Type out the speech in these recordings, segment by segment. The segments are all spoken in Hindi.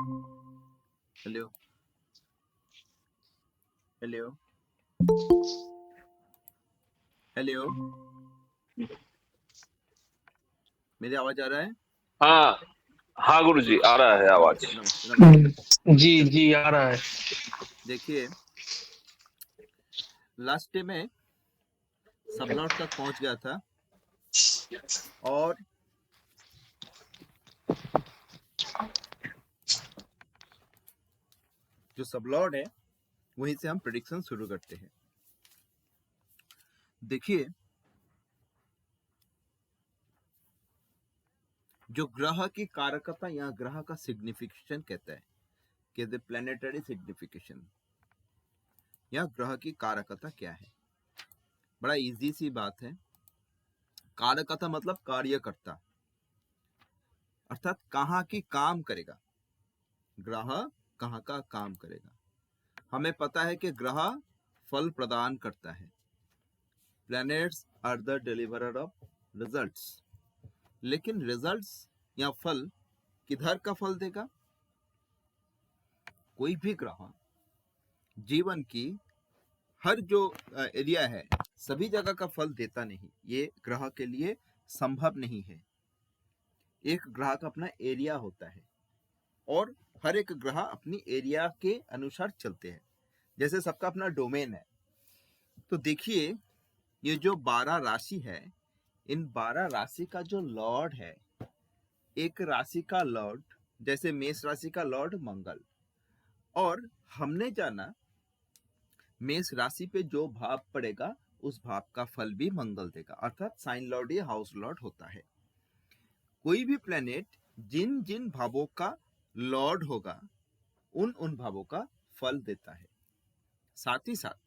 हेलो हेलो हेलो, मेरी आवाज आ रहा है? हाँ हाँ गुरु जी, आ रहा है आवाज। नमस्ते नमस्ते नमस्ते। जी जी आ रहा है। देखिए, लास्ट डे में सबलॉट तक पहुंच गया था और जो सबलॉट है वहीं से हम प्रेडिक्शन शुरू करते हैं। देखिए, जो ग्रह की कारकता या ग्रह का सिग्निफिकेशन कहता है कि द प्लेनेटरी सिग्निफिकेशन या ग्रह की कारकता क्या है। बड़ा इजी सी बात है। कारकता मतलब कार्यकर्ता, अर्थात कहाँ की काम करेगा, ग्रह कहाँ का काम करेगा। हमें पता है कि ग्रह फल प्रदान करता है, planets are the deliverer of results. लेकिन रिजल्ट्स या फल किधर का फल देगा? कोई भी ग्रह जीवन की हर जो एरिया है सभी जगह का फल देता नहीं, ये ग्रह के लिए संभव नहीं है। एक ग्रह का अपना एरिया होता है और हर एक ग्रह अपनी एरिया के अनुसार चलते हैं, जैसे सबका अपना डोमेन है। तो देखिए, ये जो 12 राशि है, इन 12 राशि का जो लॉर्ड है, एक राशि का लॉर्ड जैसे मेष राशि का लॉर्ड मंगल, और हमने जाना मेष राशि पे जो भाव पड़ेगा उस भाव का फल भी मंगल देगा, अर्थात साइन लॉर्ड या हाउस लॉर्ड होता है। कोई भी प्लेनेट जिन जिन भावों का लॉर्ड होगा उन उन भावों का फल देता है। साथ ही साथ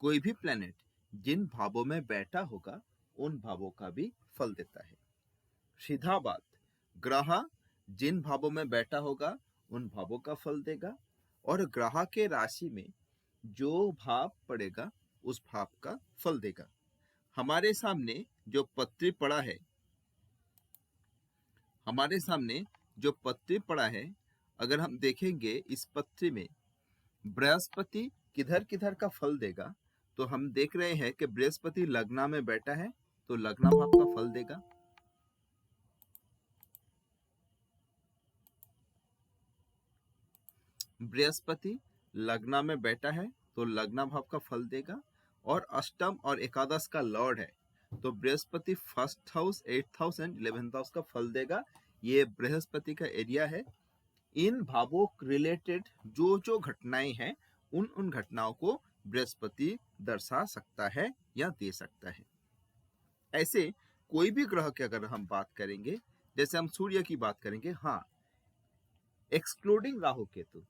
कोई भी प्लेनेट जिन भावों में बैठा होगा उन भावों का भी फल देता है। सीधा बात, ग्रह जिन भावों में बैठा होगा उन भावों का फल देगा, और ग्रह के राशि में जो भाव पड़ेगा उस भाव का फल देगा। हमारे सामने जो पत्री पड़ा है, हमारे सामने जो पत्री पड़ा है, अगर हम देखेंगे इस पत्री में बृहस्पति किधर किधर का फल देगा, तो हम देख रहे हैं कि बृहस्पति लग्न में बैठा है तो लग्न भाव का फल देगा। बृहस्पति लग्न में बैठा है तो लग्न भाव का फल देगा, और अष्टम और एकादश का लॉर्ड है तो Brihaspati first house, 8th house and 11th house का फल देगा। ये बृहस्पति का एरिया है। इन भावों रिलेटेड जो जो घटनाएं हैं उन उन घटनाओं को बृहस्पति दर्शा सकता है या दे सकता है। ऐसे कोई भी ग्रह की अगर हम बात करेंगे, जैसे हम सूर्य की बात करेंगे, हाँ, एक्सक्लूडिंग राहु केतु,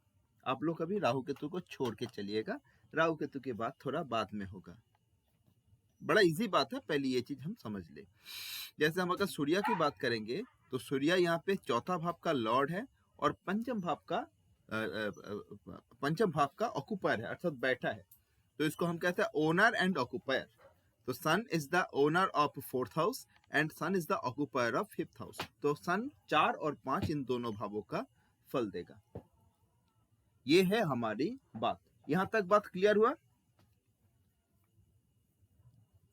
आप लोग कभी राहु केतु को छोड़ के चलिएगा, राहु केतु की बात थोड़ा बाद में होगा। बड़ा इजी बात है, पहले ये चीज हम समझ ले। जैसे हम अगर सूर्य की बात करेंगे तो सूर्य यहाँ पे चौथा भाव का लॉर्ड है और पंचम भाव का ऑक्युपायर है, अर्थात बैठा है। तो इसको हम कहते हैं ओनर एंड ऑक्युपायर। तो sun is the owner of 4th house and sun is the occupier of 5th house. तो सन 4 और 5 इन दोनों भावों का फल देगा। ये है हमारी बात। यहां तक बात क्लियर हुआ?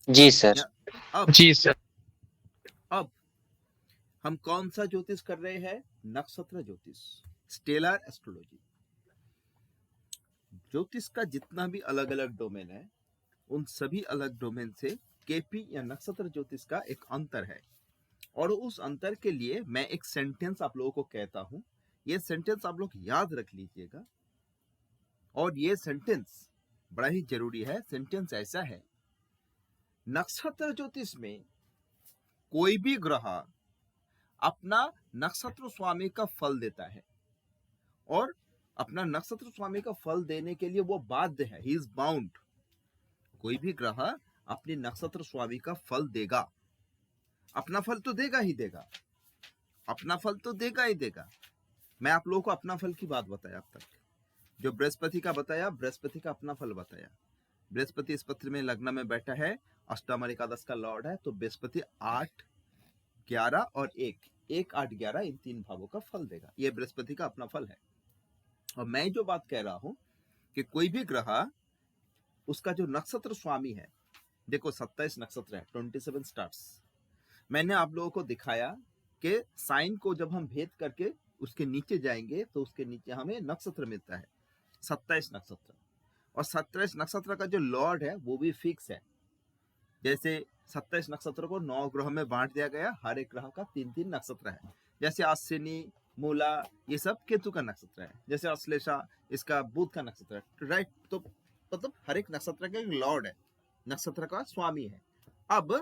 जी सर। अब जी सर। अब हम कौन सा ज्योतिष कर रहे हैं? नक्षत्र ज्योतिष, स्टेलर एस्ट्रोलॉजी। ज्योतिष का जितना भी अलग अलग डोमेन है उन सभी अलग डोमेन से केपी या नक्षत्र ज्योतिष का एक अंतर है, और उस अंतर के लिए मैं एक सेंटेंस आप लोगों को कहता हूं। ये सेंटेंस आप लोग याद रख लीजिएगा, और ये सेंटेंस बड़ा ही जरूरी है। सेंटेंस ऐसा है, नक्षत्र ज्योतिष में कोई भी ग्रह अपना नक्षत्र स्वामी का फल देता है, और अपना नक्षत्र स्वामी का फल देने के लिए वो बाध्य है, ही इज बाउंड। कोई भी ग्रह अपने नक्षत्र स्वामी का फल देगा, अपना फल तो देगा ही देगा, अपना फल तो देगा ही देगा। मैं आप लोगों को अपना फल की बात बताया अब तक, जो बृहस्पति का बताया, बृहस्पति का अपना फल बताया। बृहस्पति इस पत्र में लग्न में बैठा है, अष्टम और एकादश का लॉर्ड है, तो बृहस्पति 8, 11 और 1, 1, 8, 11 इन 3 भावों का फल देगा। ये बृहस्पति का अपना फल है। और मैं जो बात कह रहा हूं कि कोई भी ग्रह उसका जो नक्षत्र स्वामी है, देखो 27 नक्षत्र है, 27 स्टार्स। मैंने आप लोगों को दिखाया कि साइन को जब हम भेद करके उसके नीचे जाएंगे तो उसके नीचे हमें नक्षत्र मिलता है, 27 नक्षत्र। और 27 नक्षत्र का जो लॉर्ड है वो भी फिक्स है। जैसे 27 नक्षत्र को 9 ग्रह में बांट दिया गया, हर एक ग्रह का 3-3 नक्षत्र है। जैसे अश्विनी, मूला, ये सब केतु का नक्षत्र है। जैसे अश्लेषा, इसका बुध का नक्षत्र है, राइट। तो मतलब हर एक नक्षत्र का एक लॉर्ड है, नक्षत्र का स्वामी है। अब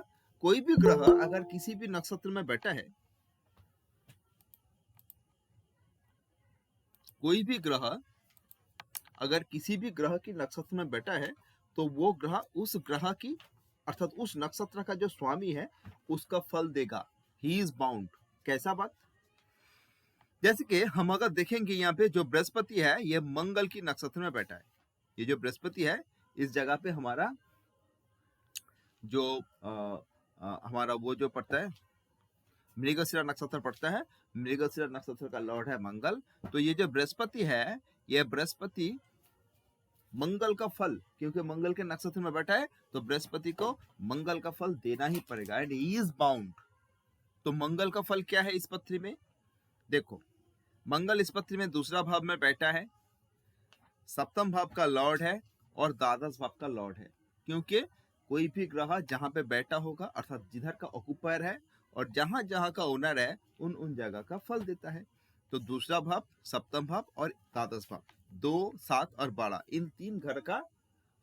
कोई भी ग्रह अगर किसी भी नक्षत्र में बैठा है, कोई भी ग्रह अगर किसी भी ग्रह की नक्षत्र में बैठा है तो वो ग्रह उस ग्रह की अर्थात उस नक्षत्र का जो स्वामी है उसका फल देगा। He is bound. कैसा बात? जैसे कि हम अगर देखेंगे यहाँ पे जो बृहस्पति है ये मंगल की नक्षत्र में बैठा है। ये जो बृहस्पति है इस जगह पे हमारा जो हमारा वो जो पड़ता है मृगशिरा नक्षत्र पड़ता है। मृगशिरा नक्षत्र का लॉर्ड है मंगल। तो ये जो बृहस्पति है, ये बृहस्पति मंगल का फल, क्योंकि मंगल के नक्षत्र में बैठा है तो बृहस्पति को मंगल का फल देना ही पड़ेगा, एंड ही इज बाउंड। तो मंगल का फल क्या है इस पत्री में? देखो, मंगल इस पत्री में दूसरा भाव में बैठा है, सप्तम भाव का लॉर्ड है और द्वादश भाव का लॉर्ड है। क्योंकि कोई भी ग्रह जहां पे बैठा होगा अर्थात जिधर का ऑक्युपायर है और जहां जहां का ओनर है उन जगह का फल देता है। तो दूसरा भाव, सप्तम भाव और द्वादश भाव, 2, 7 और 12, इन 3 घर का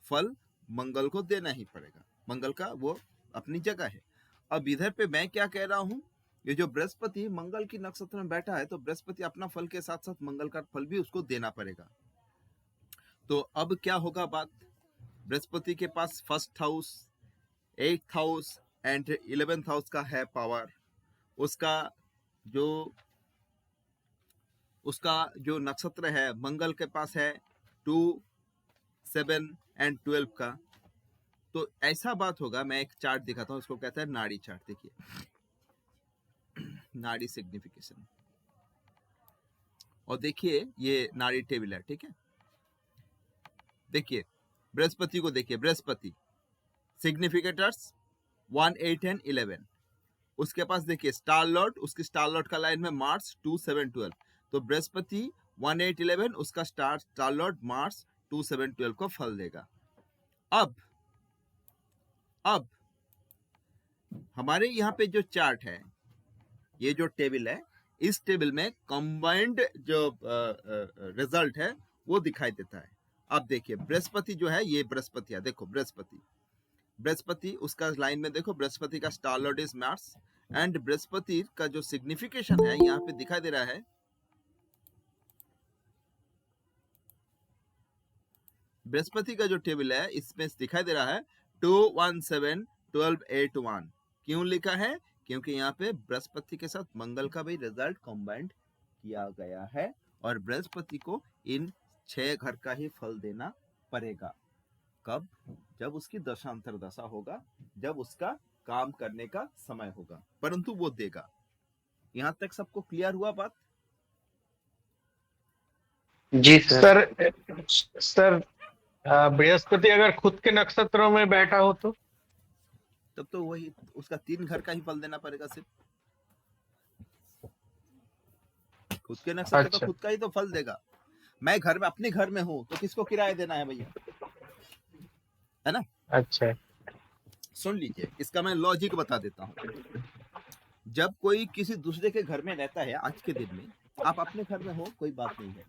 फल मंगल को देना ही पड़ेगा। मंगल का वो अपनी जगह है। अब इधर पे मैं क्या कह रहा हूं, ये जो बृहस्पति मंगल की नक्षत्र में बैठा है तो बृहस्पति अपना फल के साथ साथ मंगल का फल भी उसको देना पड़ेगा। तो अब क्या होगा बात? बृहस्पति के पास first house, 8th house and 11th house का है पावर। उसका जो नक्षत्र है मंगल के पास है 2, 7 एंड 12 का। तो ऐसा बात होगा, मैं एक चार्ट दिखाता हूँ, इसको कहता है नाड़ी चार्ट। देखिए नाड़ी सिग्निफिकेशन, और देखिए ये नाड़ी टेबल है, ठीक है। देखिए बृहस्पति को, देखिए बृहस्पति सिग्निफिकेटर्स 1, 8 एंड 11। उसके पास देखिए स्टार लॉर्ड, उसकी स्टार लॉर्ड का लाइन में मार्स 2, 7, 12। तो बृहस्पति 1, 8, 11 उसका स्टार लॉर्ड मार्स 2, 7, 12 को फल देगा। अब हमारे यहाँ पे जो चार्ट है, ये जो टेबल है, इस टेबल में कंबाइंड जो रिजल्ट है वो दिखाई देता है। अब देखिए बृहस्पति जो है, ये बृहस्पति है, देखो बृहस्पति उसका लाइन में देखो, बृहस्पति का star Lord is Mars and Brihaspati का जो सिग्निफिकेशन है यहाँ पे दिखाई दे रहा है, बृहस्पति का जो टेबल है इसमें दिखाई दे रहा है 2, 1, 7, 12, 8, 1। क्यों लिखा है? क्योंकि यहाँ पे बृहस्पति के साथ मंगल का भी रिजल्ट कंबाइंड किया गया है और बृहस्पति को इन 6 घर का ही फल देना पड़ेगा। कब? जब उसकी दशांतर दशा होगा, जब उसका काम करने का समय होगा, परंतु वो देगा। यहाँ तक सबको क्लियर हुआ बात? जी सर। सर बृहस्पति अगर खुद के नक्षत्रों में बैठा हो तो तब तो वही उसका 3 घर का ही फल देना पड़ेगा सिर्फ। खुद के नक्षत्र अच्छा। तो खुद का ही तो फल देगा। मैं घर में, अपने घर में हूं तो किसको किराया देना है भैया, है ना? अच्छा। सुन लीजिए, इसका मैं लॉजिक बता देता हूँ। जब कोई किसी दूसरे के घर में रहता है, आज के दिन में आप अपने घर में हो कोई बात नहीं है,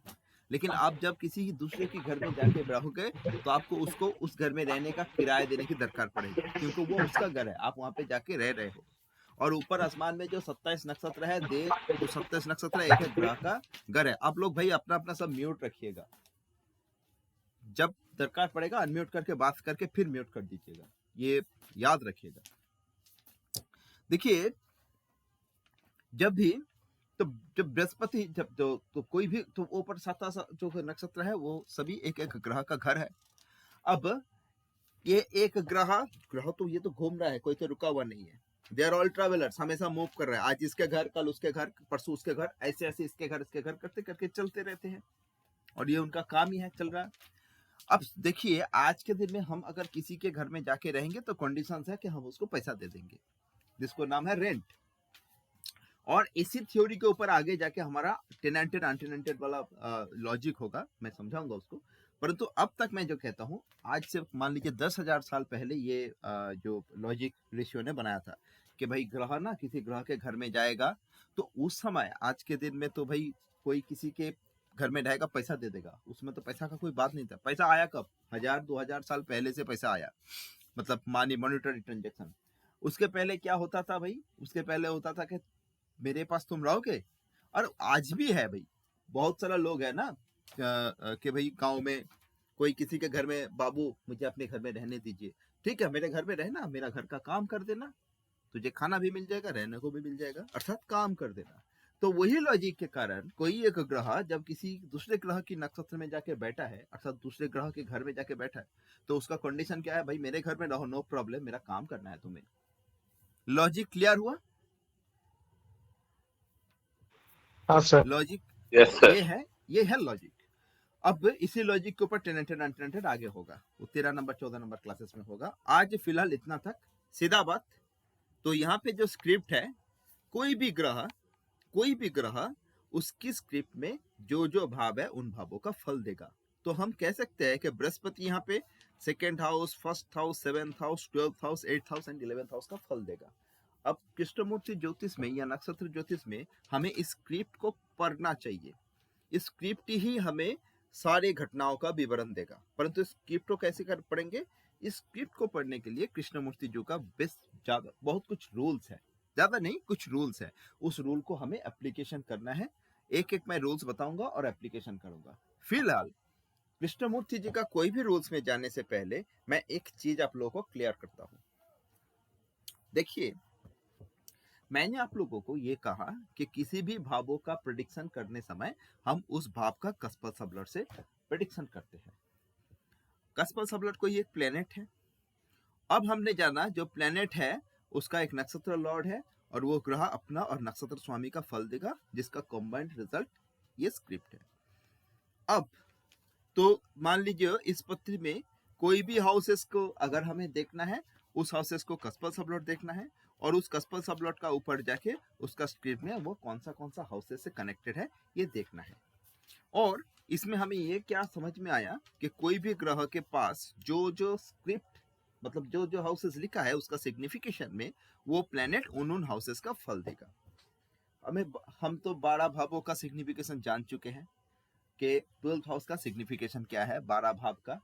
लेकिन आप जब किसी दूसरे के घर में जाके रहोगे तो आपको उसको उस घर में रहने का किराया देने की दरकार पड़ेगी, क्योंकि वो उसका घर है, आप वहां पे जाके रह रहे हो। और ऊपर आसमान में जो 27 नक्षत्र है, जो 27 नक्षत्र है, एक ग्रह का घर है। आप लोग भाई अपना अपना सब म्यूट रखिएगा, जब दरकार पड़ेगा अनम्यूट करके बात करके फिर म्यूट कर दीजिएगा, ये याद रखिएगा। देखिए जब भी जब बृहस्पति जब तो कोई भी तो ऊपर 7 जो नक्षत्र है वो सभी एक एक ग्रह का घर है। अब ये एक ग्रह तो ये तो घूम रहा है, कोई तो रुका हुआ नहीं है। दे आर ऑल ट्रैवलर्स, हमेशा मूव कर रहा है, आज इसके घर, कल उसके घर, परसों उसके घर, ऐसे ऐसे इसके घर करते करते चलते रहते हैं। और ये उनका काम ही है, चल रहा है। अब देखिए आज के दिन में हम अगर किसी के घर में जाके रहेंगे तो कंडीशन है कि हम उसको पैसा दे देंगे, जिसको नाम है रेंट। और इसी थ्योरी के ऊपर आगे जाके हमारा टेनेंटेड अनटेनेंटेड वाला लॉजिक होगा, मैं समझाऊंगा उसको। परंतु अब तक मैं जो कहता हूँ, आज से मान लीजिए 10,000 साल पहले ये जो लॉजिक ऋषियों ने बनाया था कि भाई ग्रह ना किसी ग्रह के घर में जाएगा, तो उस समय आज के दिन में तो भाई कोई किसी के घर में रहेगा पैसा दे देगा, उसमें तो पैसा का कोई बात नहीं था। पैसा आया कब? 1000-2000 साल पहले से पैसा आया, मतलब मानी मॉनिटरी ट्रांजेक्शन। उसके पहले क्या होता था भाई? उसके पहले होता था कि मेरे पास तुम रहोगे। और आज भी है भाई, बहुत सारा लोग है ना कि भाई गांव में कोई किसी के घर में, बाबू मुझे अपने घर में रहने दीजिए, ठीक है मेरे घर में रहना, मेरा घर का काम कर देना, तुझे खाना भी मिल जाएगा, रहने को भी मिल जाएगा, अर्थात काम कर देना। तो वही लॉजिक के कारण कोई एक ग्रह जब किसी दूसरे ग्रह की नक्षत्र में जाके बैठा है, अर्थात दूसरे ग्रह के घर में जाके बैठा है, तो उसका कंडीशन क्या है? भाई मेरे घर में रहो, नो प्रॉब्लम, मेरा काम करना है तुम्हें। लॉजिक क्लियर हुआ? हाँ सर। Logic yes sir. ये है लॉजिक। अब इसी लॉजिक के ऊपर टेनेंटेड अनटेनेंटेड आगे होगा, वो 13 नंबर 14 नंबर क्लासेस में होगा। आज फिलहाल इतना तक, सीधा बात। तो यहाँ पे जो स्क्रिप्ट है, कोई भी ग्रह उसकी स्क्रिप्ट में जो जो भाव है उन भावों का फल देगा। तो हम कह सकते हैं कि बृहस्पति यहाँ पे 2nd house, 1st house, 7th house, 12th house, 8th house and 11th house का फल देगा। अब कृष्णमूर्ति ज्योतिष में या नक्षत्र ज्योतिष में हमें इस स्क्रिप्ट को पढ़ना चाहिए। इस स्क्रिप्ट ही हमें सारे घटनाओं का विवरण देगा। परंतु इस स्क्रिप्ट को कैसे कर पढ़ेंगे? इस स्क्रिप्ट को पढ़ने के लिए कृष्णमूर्ति जी का ज्यादा बहुत कुछ रूल्स है, ज्यादा नहीं कुछ रूल्स है। उस रूल को हमें एप्लीकेशन करना है। एक एक मैं रूल्स बताऊंगा और एप्लीकेशन करूंगा। फिलहाल कृष्णमूर्ति जी का कोई भी रूल्स में जाने से पहले मैं एक चीज आप लोगों को क्लियर करता हूं। देखिए, मैंने आप लोगों को ये कहा कि किसी भी भावों का प्रेडिक्शन करने समय हम उस भाव का कस्पल सबलट से प्रेडिक्शन करते हैं। कस्पल सबलट कोई एक प्लेनेट है। अब हमने जाना जो प्लेनेट है उसका एक नक्षत्र लॉर्ड है, और वो ग्रह अपना और नक्षत्र स्वामी का फल देगा, जिसका कॉम्बाइंड रिजल्ट ये स्क्रिप्ट है। अब तो मान लीजिए इस पत्री में कोई भी हाउसेस को अगर हमें देखना है, उस हाउसेस को कस्पल सबलॉट देखना है, और उस कस्पल सबलॉट का ऊपर जाके उसका स्क्रिप्ट में वो कौन सा हाउसेस से कनेक्टेड है ये देखना है। और इसमें हमें ये क्या समझ में आया कि कोई भी ग्रह के पास जो जो स्क्रिप्ट, मतलब जो जो हाउसेस लिखा है उसका सिग्निफिकेशन में वो प्लेनेट उन हाउसेस का फल देगा। हम तो 12 भावों का सिग्निफिकेशन जान चुके हैं कि 12th हाउस का सिग्निफिकेशन क्या है 12 भाव का,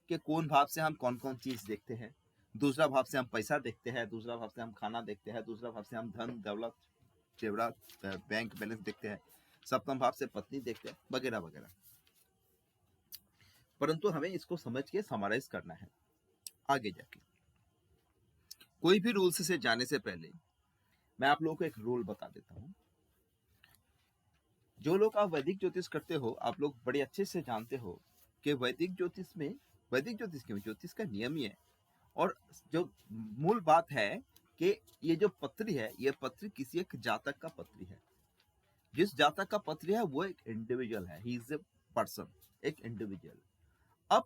कि कौन भाव से हम कौन कौन चीज देखते हैं। दूसरा भाव से हम पैसा देखते हैं, दूसरा भाव से हम खाना देखते हैं, दूसरा भाव से हम धन दौलत जेवरात बैंक बैलेंस देखते हैं, सप्तम भाव से पत्नी देखते हैं, वगैरह वगैरह। परंतु हमें इसको समझ के समराइज करना है आगे जाके। कोई भी रूल्स से जाने से पहले मैं आप लोगों को एक रूल बता देता हूं। जो लोग आप वैदिक ज्योतिष करते हो, आप लोग बड़े अच्छे से जानते हो कि वैदिक ज्योतिष क्यों, ज्योतिष का नियम ही है। और जो मूल बात है कि ये जो पत्री है, ये पत्री किसी एक जातक का पत्री है। जिस जातक का पत्री है वो एक इंडिविजुअल है, ही इज ए पर्सन, एक इंडिविजुअल। अब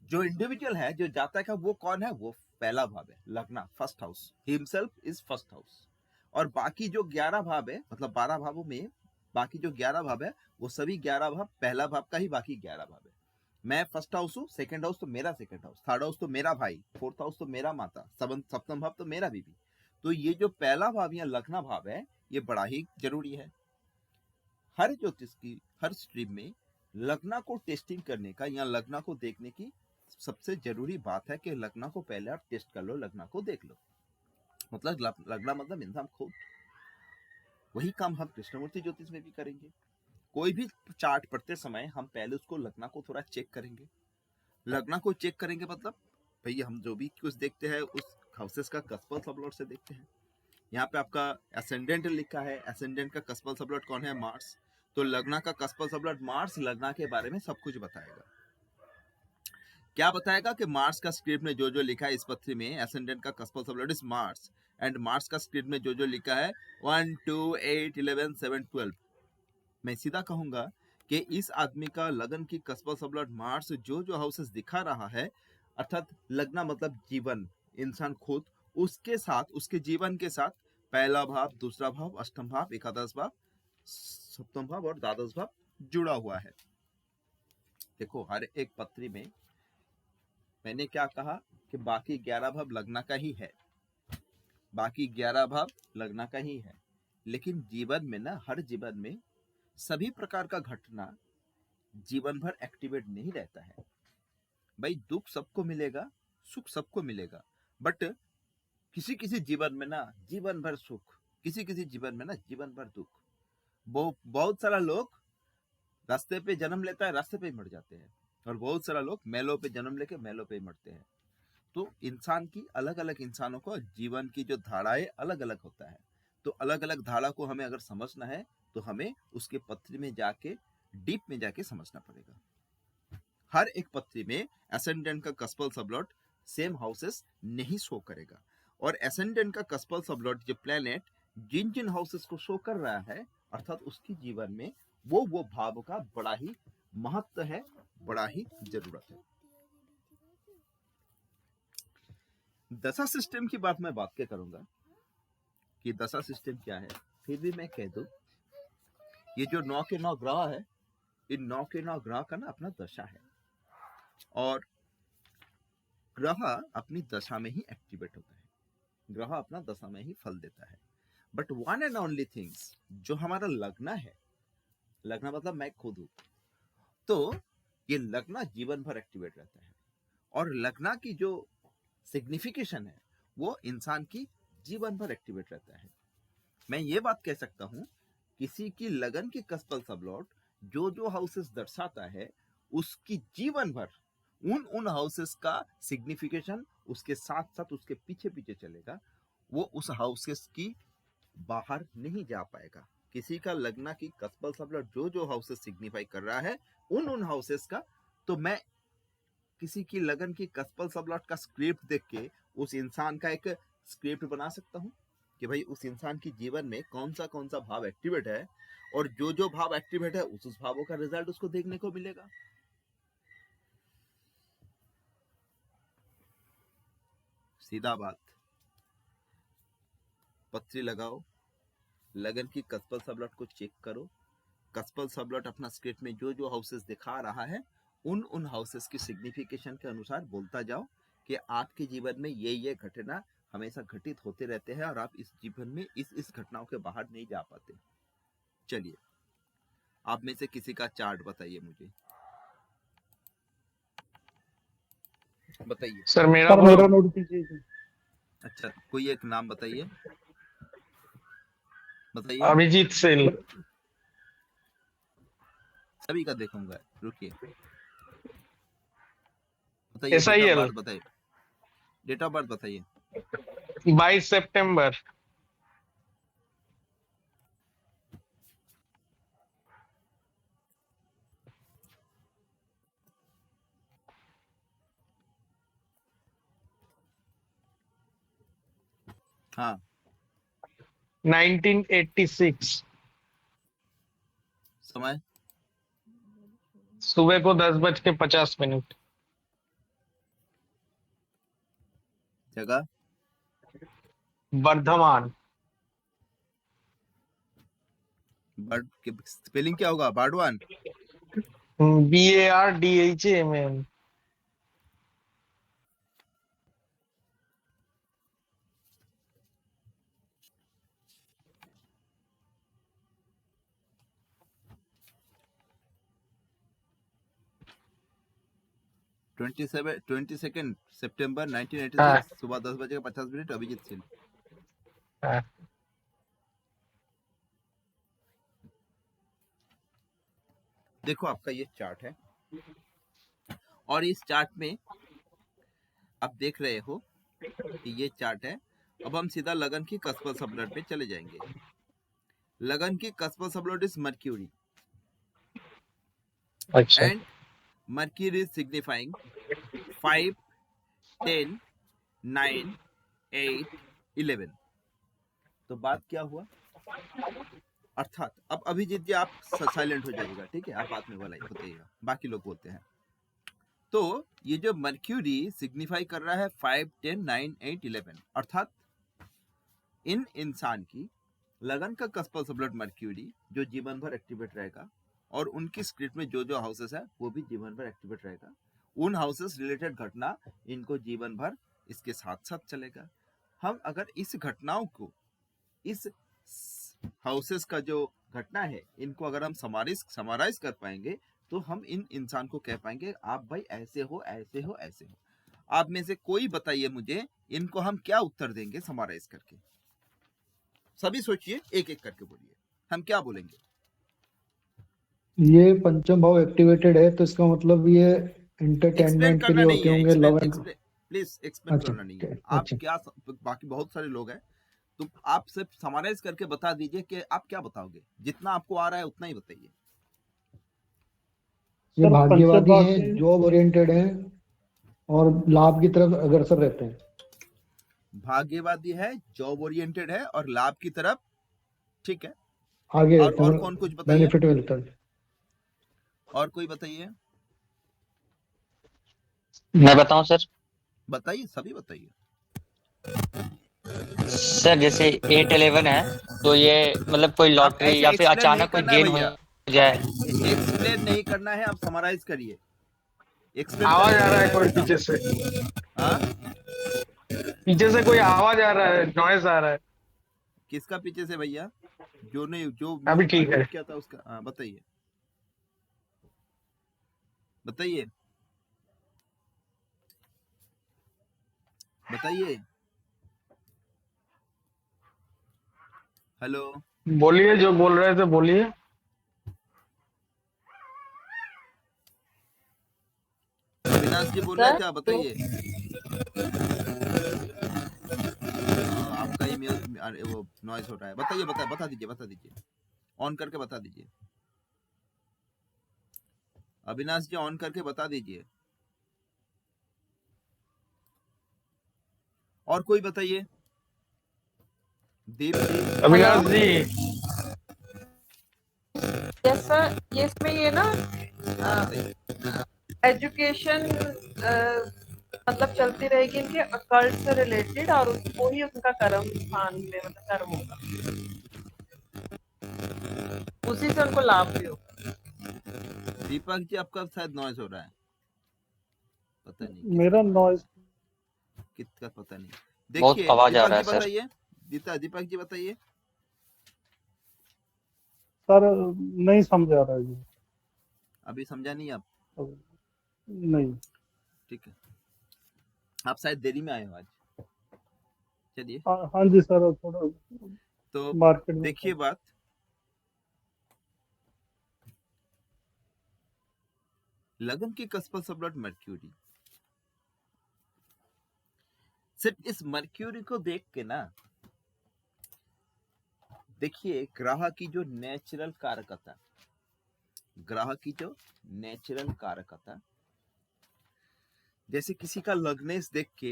जो इंडिविजुअल है, जो जातक है, वो कौन है? वो पहला भाव है, लग्न, first house, himself is first house. और बाकी जो 11 भाव है, मतलब 12 भावों में बाकी जो 11 भाव है, वो सभी 11 भाव पहला भाव का ही बाकी 11 भाव है। मैं फर्स्ट हाउस हूँ, सेकंड हाउस तो मेरा सेकंड हाउस, थर्ड हाउस तो मेरा भाई, फोर्थ हाउस तो मेरा माता, सप्तम भाव तो मेरा बीबी। तो ये जो पहला भाव या लग्न भाव है, ये बड़ा ही जरूरी है। हर ज्योतिष की हर स्ट्रीम में लग्न को टेस्टिंग करने का या लग्न को देखने की सबसे जरूरी बात है कि लग्न को पहले आप टेस्ट कर लो, लग्न को देख लो। मतलब लग्न मतलब इंसान खुद। वही काम हम कृष्णमूर्ति ज्योतिष में भी करेंगे। कोई भी चार्ट पढ़ते समय हम पहले उसको लग्न को थोड़ा चेक करेंगे। लग्न को चेक करेंगे मतलब भैया हम जो भी कुछ देखते हैं उस हाउसेस का कस्पल सबलॉट से देखते हैं। यहाँ पे आपका एसेंडेंट लिखा है, एसेंडेंट का कस्पल सबलॉट कौन है? मार्स। तो लग्न का कस्पल सबलॉट मार्स लग्न के बारे में सब कुछ बताएगा। क्या बताएगा कि मार्स का स्क्रिप्ट में जो जो लिखा है इस पत्री में, एसेंडेंट का cuspal sublord is Mars, and Mars का स्क्रिप्ट में जो जो लिखा है 1 2 8 11 7 12। मैं सीधा कहूंगा कि इस आदमी का लगन की कस्बा सबलट मार्स जो जो हाउसेस दिखा रहा है, अर्थात लगना मतलब जीवन, इंसान खुद, उसके साथ, उसके जीवन के साथ पहला भाव, दूसरा भाव, अष्टम भाव, एकादश भाव, सप्तम भाव और द्वादश भाव जुड़ा हुआ है। देखो हर एक पत्री में मैंने क्या कहा कि बाकी 11 भाव लगना का ही है, बाकी 11 भाव लगना का ही है, लेकिन जीवन में ना, हर जीवन में सभी प्रकार का घटना जीवन भर एक्टिवेट नहीं रहता है। भाई दुख सबको मिलेगा, सुख सबको मिलेगा, बट किसी किसी जीवन में ना जीवन भर सुख, किसी किसी जीवन में ना जीवन भर दुख। बहुत सारा लोग रास्ते पे जन्म लेता है, रास्ते पे ही मर जाते हैं, और बहुत सारा लोग मेलों पे जन्म लेके मेलों पे ही मरते हैं। तो इंसान की अलग अलग, इंसानों को जीवन की जो धाराएं अलग अलग होता है, तो अलग अलग धारा को हमें अगर समझना है तो हमें उसके पत्री में जाके डीप में जाके समझना पड़ेगा। हर एक पत्री में एसेंडेंट का कस्पल सबलॉट सेम हाउसेस नहीं शो करेगा, और एसेंडेंट का कस्पल सबलॉट जो प्लेनेट जिन जिन हाउसेस को शो कर रहा है, अर्थात उसकी जीवन में वो भाव का बड़ा ही महत्व है, बड़ा ही जरूरत है। दशा सिस्टम की बात मैं बात क्या करूंगा कि दशा सिस्टम क्या है, फिर भी मैं कह दूं ये जो 9 के 9 ग्रह है, इन 9 के 9 ग्रह का ना अपना दशा है, और ग्रह अपनी दशा में ही एक्टिवेट होता है, ग्रह अपना दशा में ही फल देता है। But one and only things जो हमारा लगना है, लगना मतलब मैं खुद हूं, तो ये लगना जीवन भर एक्टिवेट रहता है, और लगना की जो सिग्निफिकेशन है वो इंसान की जीवन भर एक्टिवेट रहता है। मैं ये बात कह सकता हूं, किसी की लगन की कस्पल सबलॉट जो जो हाउसेस दर्शाता है, उसकी जीवन भर उन हाउसेस का सिग्निफिकेशन उसके साथ साथ उसके पीछे पीछे चलेगा, वो उस हाउसेस की बाहर नहीं जा पाएगा। किसी का लगना की कस्पल सबलॉट जो जो हाउसेस सिग्निफाई कर रहा है, उन हाउसेस का, तो मैं किसी की लगन की कस्पल सबलॉट का स्क्रिप्ट देख के उस इंसान का एक स्क्रिप्ट बना सकता हूं कि भाई उस इंसान की जीवन में कौन सा भाव एक्टिवेट है, और जो जो भाव एक्टिवेट है उस भावों का रिजल्ट उसको देखने को मिलेगा। सीधा बात, पत्री लगाओ, लगन की कस्पल सबलॉट को चेक करो, कस्पल सबलॉट अपना स्क्रिप्ट में जो जो हाउसेस दिखा रहा है, उन हाउसेस की सिग्निफिकेशन के अनुसार बोलता जाओ कि आपके जीवन में ये घटना हमेशा घटित होते रहते हैं, और आप इस जीवन में इस घटनाओं के बाहर नहीं जा पाते। चलिए, आप में से किसी का चार्ट बताइए मुझे, बताइए। सर मेरा नोट कीजिए। अच्छा, कोई एक नाम बताइए, बताइए। अभिजीत सिंह। सभी का देखूंगा, रुकिए, बताइए। SIL डेट ऑफ बर्थ बताइए, डेट ऑफ बर्थ बताइए। 22 सितंबर। हाँ, 1986। समय सुबह को 10:50। जगह वर्धमान। बर्ड की स्पेलिंग क्या होगा? बार्डवान। BARDHAMAN। ट्वेंटी सेकेंड सितंबर 1986 हाँ। सुबह 10:50 अभिजीत सिंह। हाँ। देखो आपका ये चार्ट है, और इस चार्ट में आप देख रहे हो कि ये चार्ट है। अब हम सीधा लगन की कस्पल सबलॉट पे चले जाएंगे। लगन की कस्पल सबलॉट इज मर्क्यूरी, अच्छा। And mercury signifying 5, 10, 9, 8, 11। तो बात क्या हुआ, अर्थात अब अभिजीत जी आप साइलेंट हो जाइएगा, ठीक है, आप बाद में बताइएगा, बाकी लोग बोलते हैं। तो ये जो मर्क्यूरी सिग्निफाई कर रहा है 5, 10, 9, 8, 11, अर्थात इन इंसान की लगन का कस्पल्स मर्क्यूरी जो जीवन भर एक्टिवेट रहेगा, और उनकी स्क्रिप्ट में जो जो हाउसेस है वो भी जीवन भर एक्टिवेट रहेगा। उन हाउसेस रिलेटेड घटना इनको जीवन भर इसके साथ साथ चलेगा। हम अगर इस घटनाओं को, इस हाउसेस का जो घटना है, इनको अगर हम समराइज कर पाएंगे तो हम इन इंसान को कह पाएंगे आप भाई ऐसे हो, ऐसे हो, ऐसे हो। आप में से कोई बताइए मुझे, इनको हम क्या उत्तर देंगे समराइज करके? सभी सोचिए, एक एक करके बोलिए, हम क्या बोलेंगे? ये पंचम भाव एक्टिवेटेड है तो इसका मतलब ये एक्सप्लेन एंटरटेनमेंट के करना लिए नहीं होते है, होंगे, लव एंड प्लीज एक्सप्लेन अच्छा करना नहीं है। ठीक, आप अच्छा क्या, बाकी बहुत सारे लोग हैं, तो आप सिर्फ समराइज करके बता दीजिए कि आप क्या बताओगे, जितना आपको आ रहा है उतना ही बताइए। ये सर पंचम भाग्यवादी भाव हैं, से जॉब ओरिएंटेड हैं और लाभ की तरफ अग्रसर रहते हैं। भाग्यवादी है, जॉब ओरिएंटेड है और लाभ की तरफ, ठीक है। आगे और रहते हैं, कौन कुछ बताइए, बेनिफिट मिलता है। और कोई बताइए, मैं बताऊं सर? बताइए, सभी बताइए। सर जैसे 8-11 है, तो ये मतलब कोई आप लॉटरी ऐसे या फिर एक्सप्लेन नहीं अचानक कोई करना है गेन हो भैया, जाए। एक्सप्लेन नहीं करना है, आप समराइज करिए, एक्सप्लेन आवाज आ रहा है करिए। कोई पीछे से, हाँ, पीछे से कोई आवाज आ रहा है, नॉइज आ रहा है। किसका पीछे से भैया? जो नहीं, जो अभी म्यूट ठीक है। अनम्यूट किया था उसका। हाँ बताइए, बताइए, बताइए। हेलो, बोलिए, जो बोल रहे थे बोलिए। अविनाश जी बोल रहे सर थे, आप बताइए। आपका ईमेल, अरे वो नॉइज हो रहा है, बताइए, बता दीजिए, बता दीजिए, ऑन करके बता दीजिए। अविनाश जी ऑन करके बता दीजिए। और कोई बताइए, दीप जी। अविनाश जी, यस सर, ये इसमें ये ना हाँ बताइए। एजुकेशन मतलब चलती रहेगी इनके अकल्ट से रिलेटेड, और उसको ही उनका कर्म स्थान में मतलब कर्म होगा, उसी से उनको लाभ भी होगा। दीपक जी आपका शायद नॉइज हो रहा है, पता नहीं किसका मेरा noise नॉइज हो रहा है, किसका पता नहीं। बहुत देखिए आवाज आ दीपक रहा जी है सर। बताइए, दीपक जी बताइए। सर नहीं समझा रहा है जी। अभी समझा नहीं आप? नहीं ठीक है, आप शायद देरी में आए हो आज, चलिए। हाँ जी सर, थोड़ा तो मार्केट में देखिए था। बात, लगन की कस्पल सबलट मर्क्यूरी, सिर्फ इस मर्क्यूरी को देख के ना, देखिए ग्रह की जो नेचुरल कारकता, ग्रह की जो नेचुरल कारकता, जैसे किसी का लग्नेश देख के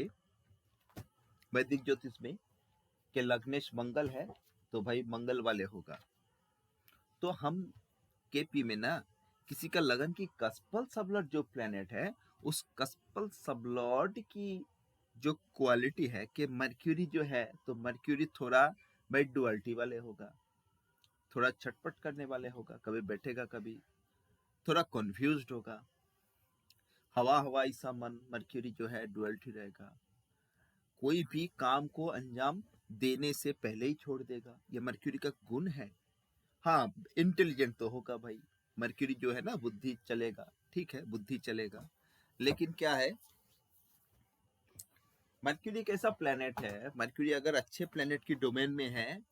वैदिक ज्योतिष में कि लग्नेश मंगल है तो भाई मंगल वाले होगा, तो हम केपी में ना किसी का लगन की कस्पल सबलॉट जो प्लेनेट है, उस कस्पल सबलॉट की जो क्वालिटी है कि मर्क्यूरी जो है, तो मर्क्यूरी थोड़ा भाई डुअलिटी वाले होगा, थोड़ा छटपट करने वाले होगा, कभी बैठेगा, कभी थोड़ा कंफ्यूज्ड होगा, हवा हवाई सा मन, मर्क्यूरी जो है डुअलिटी रहेगा, कोई भी काम को अंजाम देने से पहले ही छोड़ देगा, ये मर्क्यूरी का गुण है। हाँ, इंटेलिजेंट तो होगा भाई, मर्क्यूरी जो है ना, बुद्धि चलेगा, ठीक है, बुद्धि चलेगा, लेकिन क्या है, मर्क्यूरी एक ऐसा प्लेनेट है, मर्क्यूरी अगर अच्छे प्लेनेट की डोमेन में है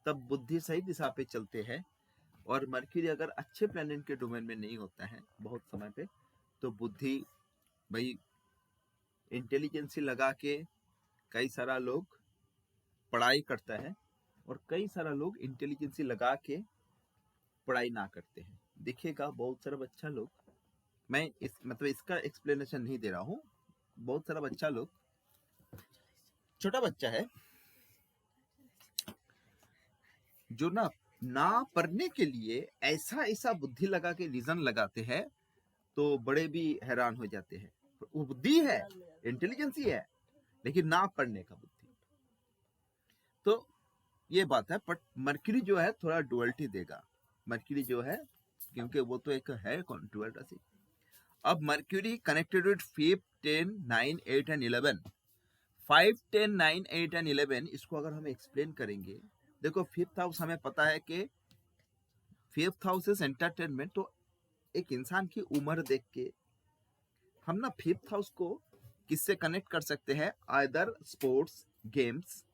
तब बुद्धि सही दिशा पे चलते हैं, और मर्क्यूरी अगर अच्छे प्लेनेट के डोमेन में नहीं होता है बहुत समय पे, तो बुद्धि भाई इंटेलिजेंसी लगा के कई सारा लोग पढ़ाई करता है, और कई सारा लोग इंटेलिजेंसी लगा के पढ़ाई ना करते हैं। देखिएगा बहुत सारा बच्चा लोग, मैं इस मतलब इसका एक्सप्लेनेशन नहीं दे रहा हूँ, बहुत सारा बच्चा लोग, छोटा बच्चा है जो ना ना पढ़ने के लिए ऐसा ऐसा बुद्धि लगा के रीजन लगाते हैं, तो बड़े भी हैरान हो जाते हैं। वो बुद्धि है, इंटेलिजेंस ही है, लेकिन ना पढ़ने का बुद्धि। तो ये बात है। बट मर्क्यूरी जो है थोड़ा डुअलिटी देगा। मर्क्यूरी जो है, क्योंकि वो तो एक है डुअल राशि। अब mercury connected with 5, 10, 9, 8 and 11। 5, 10, 9, 8 and 11 इसको अगर हम एक्सप्लेन करेंगे, देखो 5th हाउस हमें पता है कि 5th हाउस इज एंटरटेनमेंट। तो एक इंसान की उम्र देख के हम ना 5th हाउस को किससे कनेक्ट कर सकते हैं? आइदर स्पोर्ट्स गेम्स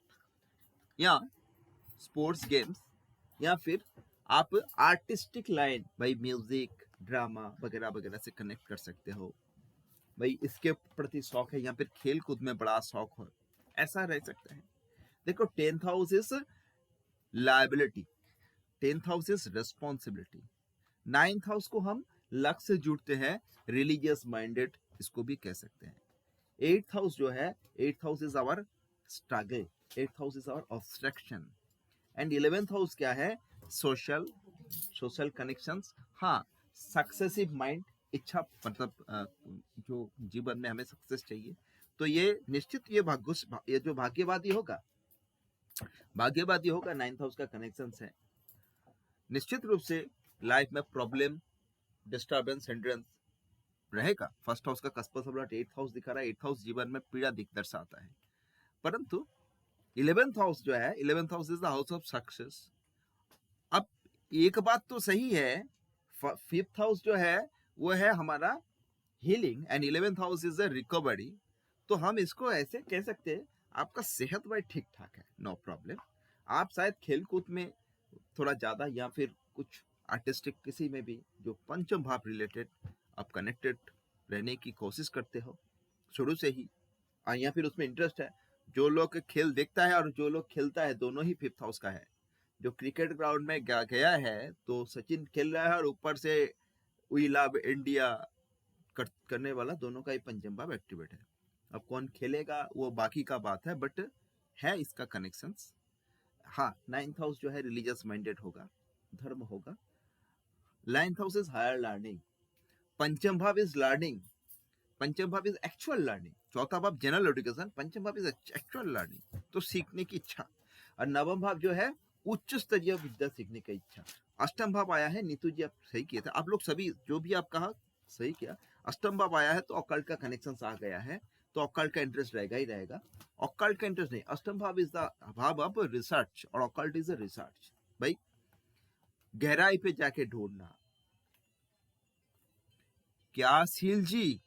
या फिर आप आर्टिस्टिक लाइन, भाई म्यूजिक, ड्रामा वगैरह वगैरह से कनेक्ट कर सकते हो। भाई इसके प्रति शौक है या फिर खेल कूद में बड़ा शौक हो, ऐसा रह सकता है। देखो 10th house is liability, 10th house is responsibility. 9th house को हम लक से जुड़ते हैं, रिलीजियस माइंडेड इसको भी कह सकते हैं। 8th हाउस जो है, 8th house is our struggle, 8th house is our obstruction. And 11th house क्या है? Social connections. हाँ, सक्सेसिव माइंड, इच्छा, मतलब जो जीवन में हमें सक्सेस चाहिए, तो ये निश्चित ये जो भाग्यवादी होगा 9th हाउस का कनेक्शन है। निश्चित रूप से लाइफ में प्रॉब्लम, डिस्टर्बेंस, हिंड्रेंस रहेगा। 1st हाउस का कस्पर सबलाट 8th हाउस दिखा रहा है। 8th हाउस जीवन में पीड़ा दर्शाता है। परंतु 11th हाउस जो है, 11th house is the house of success. अब एक बात तो सही है, 5th हाउस जो है वो है हमारा healing and 11th house is a recovery. तो हम इसको ऐसे कह सकते हैं, आपका सेहत भाई ठीक ठाक है, नो प्रॉब्लम। आप शायद खेल कूद में थोड़ा ज्यादा या फिर कुछ आर्टिस्टिक किसी में भी जो पंचम भाव रिलेटेड आप कनेक्टेड रहने की कोशिश करते हो शुरू से ही, या फिर उसमें इंटरेस्ट है। जो लोग खेल देखता है और जो लोग खेलता है, दोनों ही 5th हाउस का है। जो क्रिकेट ग्राउंड में गया है तो सचिन खेल रहा है और ऊपर से वी लव इंडिया करने वाला, दोनों का ही पंचम भाव एक्टिवेट है। अब कौन खेलेगा वो बाकी का बात है, बट है इसका कनेक्शंस। हाँ, 9th हाउस जो है रिलीजियस माइंडेड होगा, धर्म होगा। 9th house is higher learning, पंचम भाव इज लर्निंग, पंचम भाव इज एक्चुअल लर्निंग। चौथा भाव जनरल एजुकेशन, पंचम भाव इज एक्चुअल लर्निंग, तो सीखने की इच्छा। और नवम भाव जो है उच्च स्तरीय विद्या सीखने की इच्छा। अष्टम भाव आया है, नीतू जी आप सही किए थे, आप लोग सभी जो भी आप कहा सही किया। अष्टम भाव आया है तो ऑकल्ट का कनेक्शन आ गया है, तो ऑकल्ट का इंटरेस्ट रहेगा ही रहेगा। ऑकल्ट का इंटरेस्ट नहीं, अष्टम भाव इज द भाव ऑफ रिसर्च और ऑकल्ट इज अ रिसर्च। भाई गहराई पे जाके ढूंढना। क्या सील जी,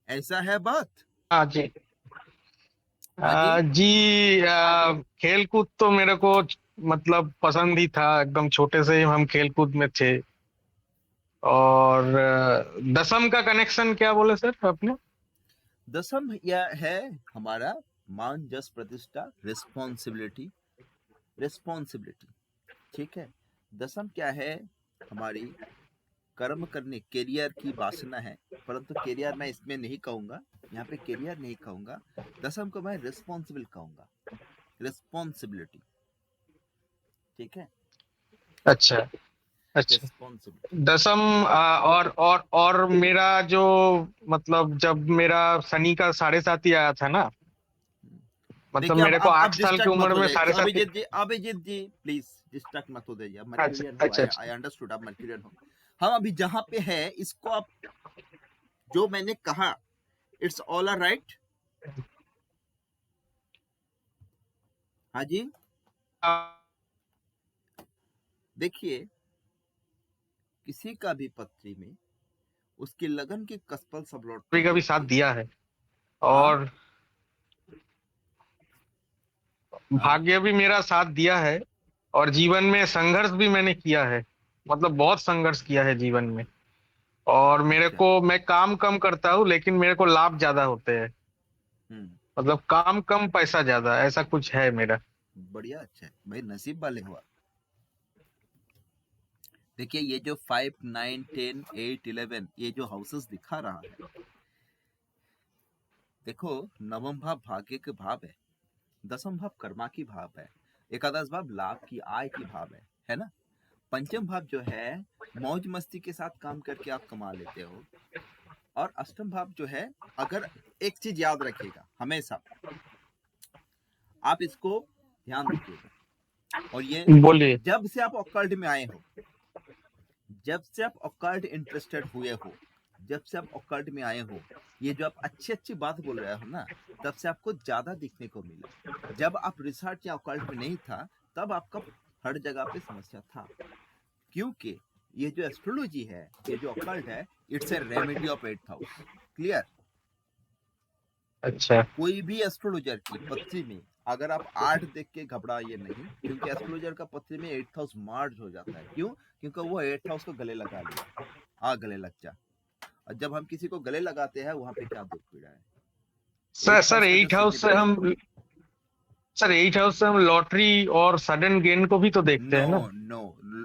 ऐसा है बात? हाँ जी। हाँ जी। खेल कूद तो मेरे को मतलब पसंद ही था, एकदम छोटे से ही हम खेल कूद में थे। और दसम का कनेक्शन क्या बोले सर आपने? दसम यह है हमारा मान, जस, प्रतिष्ठा, रिस्पॉन्सिबिलिटी, रिस्पॉन्सिबिलिटी। ठीक है, दसम क्या है? हमारी कर्म करने, कैरियर की वासना है। परंतु कैरियर मैं इसमें नहीं कहूंगा, यहाँ पे कैरियर नहीं कहूंगा, दसम को मैं रिस्पॉन्सिबल कहूंगा, रिस्पॉन्सिबिलिटी। ठीक है, अच्छा अच्छा। रिस्पॉन्सिबिलिटी। दसम और मेरा जो मतलब जब मेरा शनि का 7.5 आया था ना, मतलब देखिए मेरे को अब 8 साल की डिस्ट्रैक्ट मत उम्र हो में जाइए 7.5। अभिजीत जी प्लीज डिस्ट्रैक्ट मत हो जाइए। आप अच्छा मर्क्यूरियन हो, अच्छा आई अच्छा। अंडरस्टूड आप मर्क्यूरियन हो। हम अभी जहां पे है इसको आप, जो मैंने कहा, इट्स ऑल राइट। हाँ जी, देखिए किसी का भी पत्री में उसकी लगन की कसपल सब लौट कभी कभी साथ दिया है, हाँ और हाँ, भाग्य भी मेरा साथ दिया है, और जीवन में संघर्ष भी मैंने किया है, मतलब बहुत संघर्ष किया है जीवन में। और मेरे अच्छा, को, मैं काम कम करता हूँ लेकिन मेरे को लाभ ज्यादा होते हैं, हम्म, मतलब काम कम पैसा ज्यादा, ऐसा कुछ है मेरा। बढ़िया, अच्छा है भाई, नसीब वाले हुआ। देखिए ये जो 5, 9, 10, 8, 11 ये जो हाउसेस दिखा रहा है, देखो नवम भाव भाग्य के भाव है, दसम भाव कर्मा की भाव है, एकादश भाव लाभ की, आय की भाव है, है ना। पंचम भाव जो है मौज मस्ती के साथ काम करके आप कमा लेते हो, और अष्टम भाव जो है, अगर एक चीज याद रखिएगा हमेशा, आप इसको ध्यान रखिएगा, और ये बोलिए। जब से आप ऑकल्ट में आए हो, जब से आप ऑकल्ट इंटरेस्टेड हुए हो, जब से आप ऑकल्ट में आए हो, ये जो आप अच्छी अच्छी बात बोल रहे हो ना, तब से आपको ज्यादा दिखने को मिला। जब आप रिसर्च या ऑकल्ट में नहीं था, तब आपका हर जगह पे समस्या था, क्योंकि ये जो एस्ट्रोलॉजी है, ये जो ऑकल्ट है, it's a remedy of 8th house. Clear. अच्छा। कोई भी एस्ट्रोलॉजर की पत्री में अगर आप 8 देख के घबराइए नहीं, क्योंकि एस्ट्रोलॉजर का पत्री में 8th हाउस मार्ज हो जाता है। क्यों? क्योंकि वो 8th हाउस को गले लगा लिया, गले लग जा। और जब हम किसी को गले लगाते हैं, वहां पे क्या दुख पीड़ा है। सर 8 हाउस से हम सर 8 हाउस से हम लॉटरी और सडन गेन को भी तो देखते हैं ना। नो,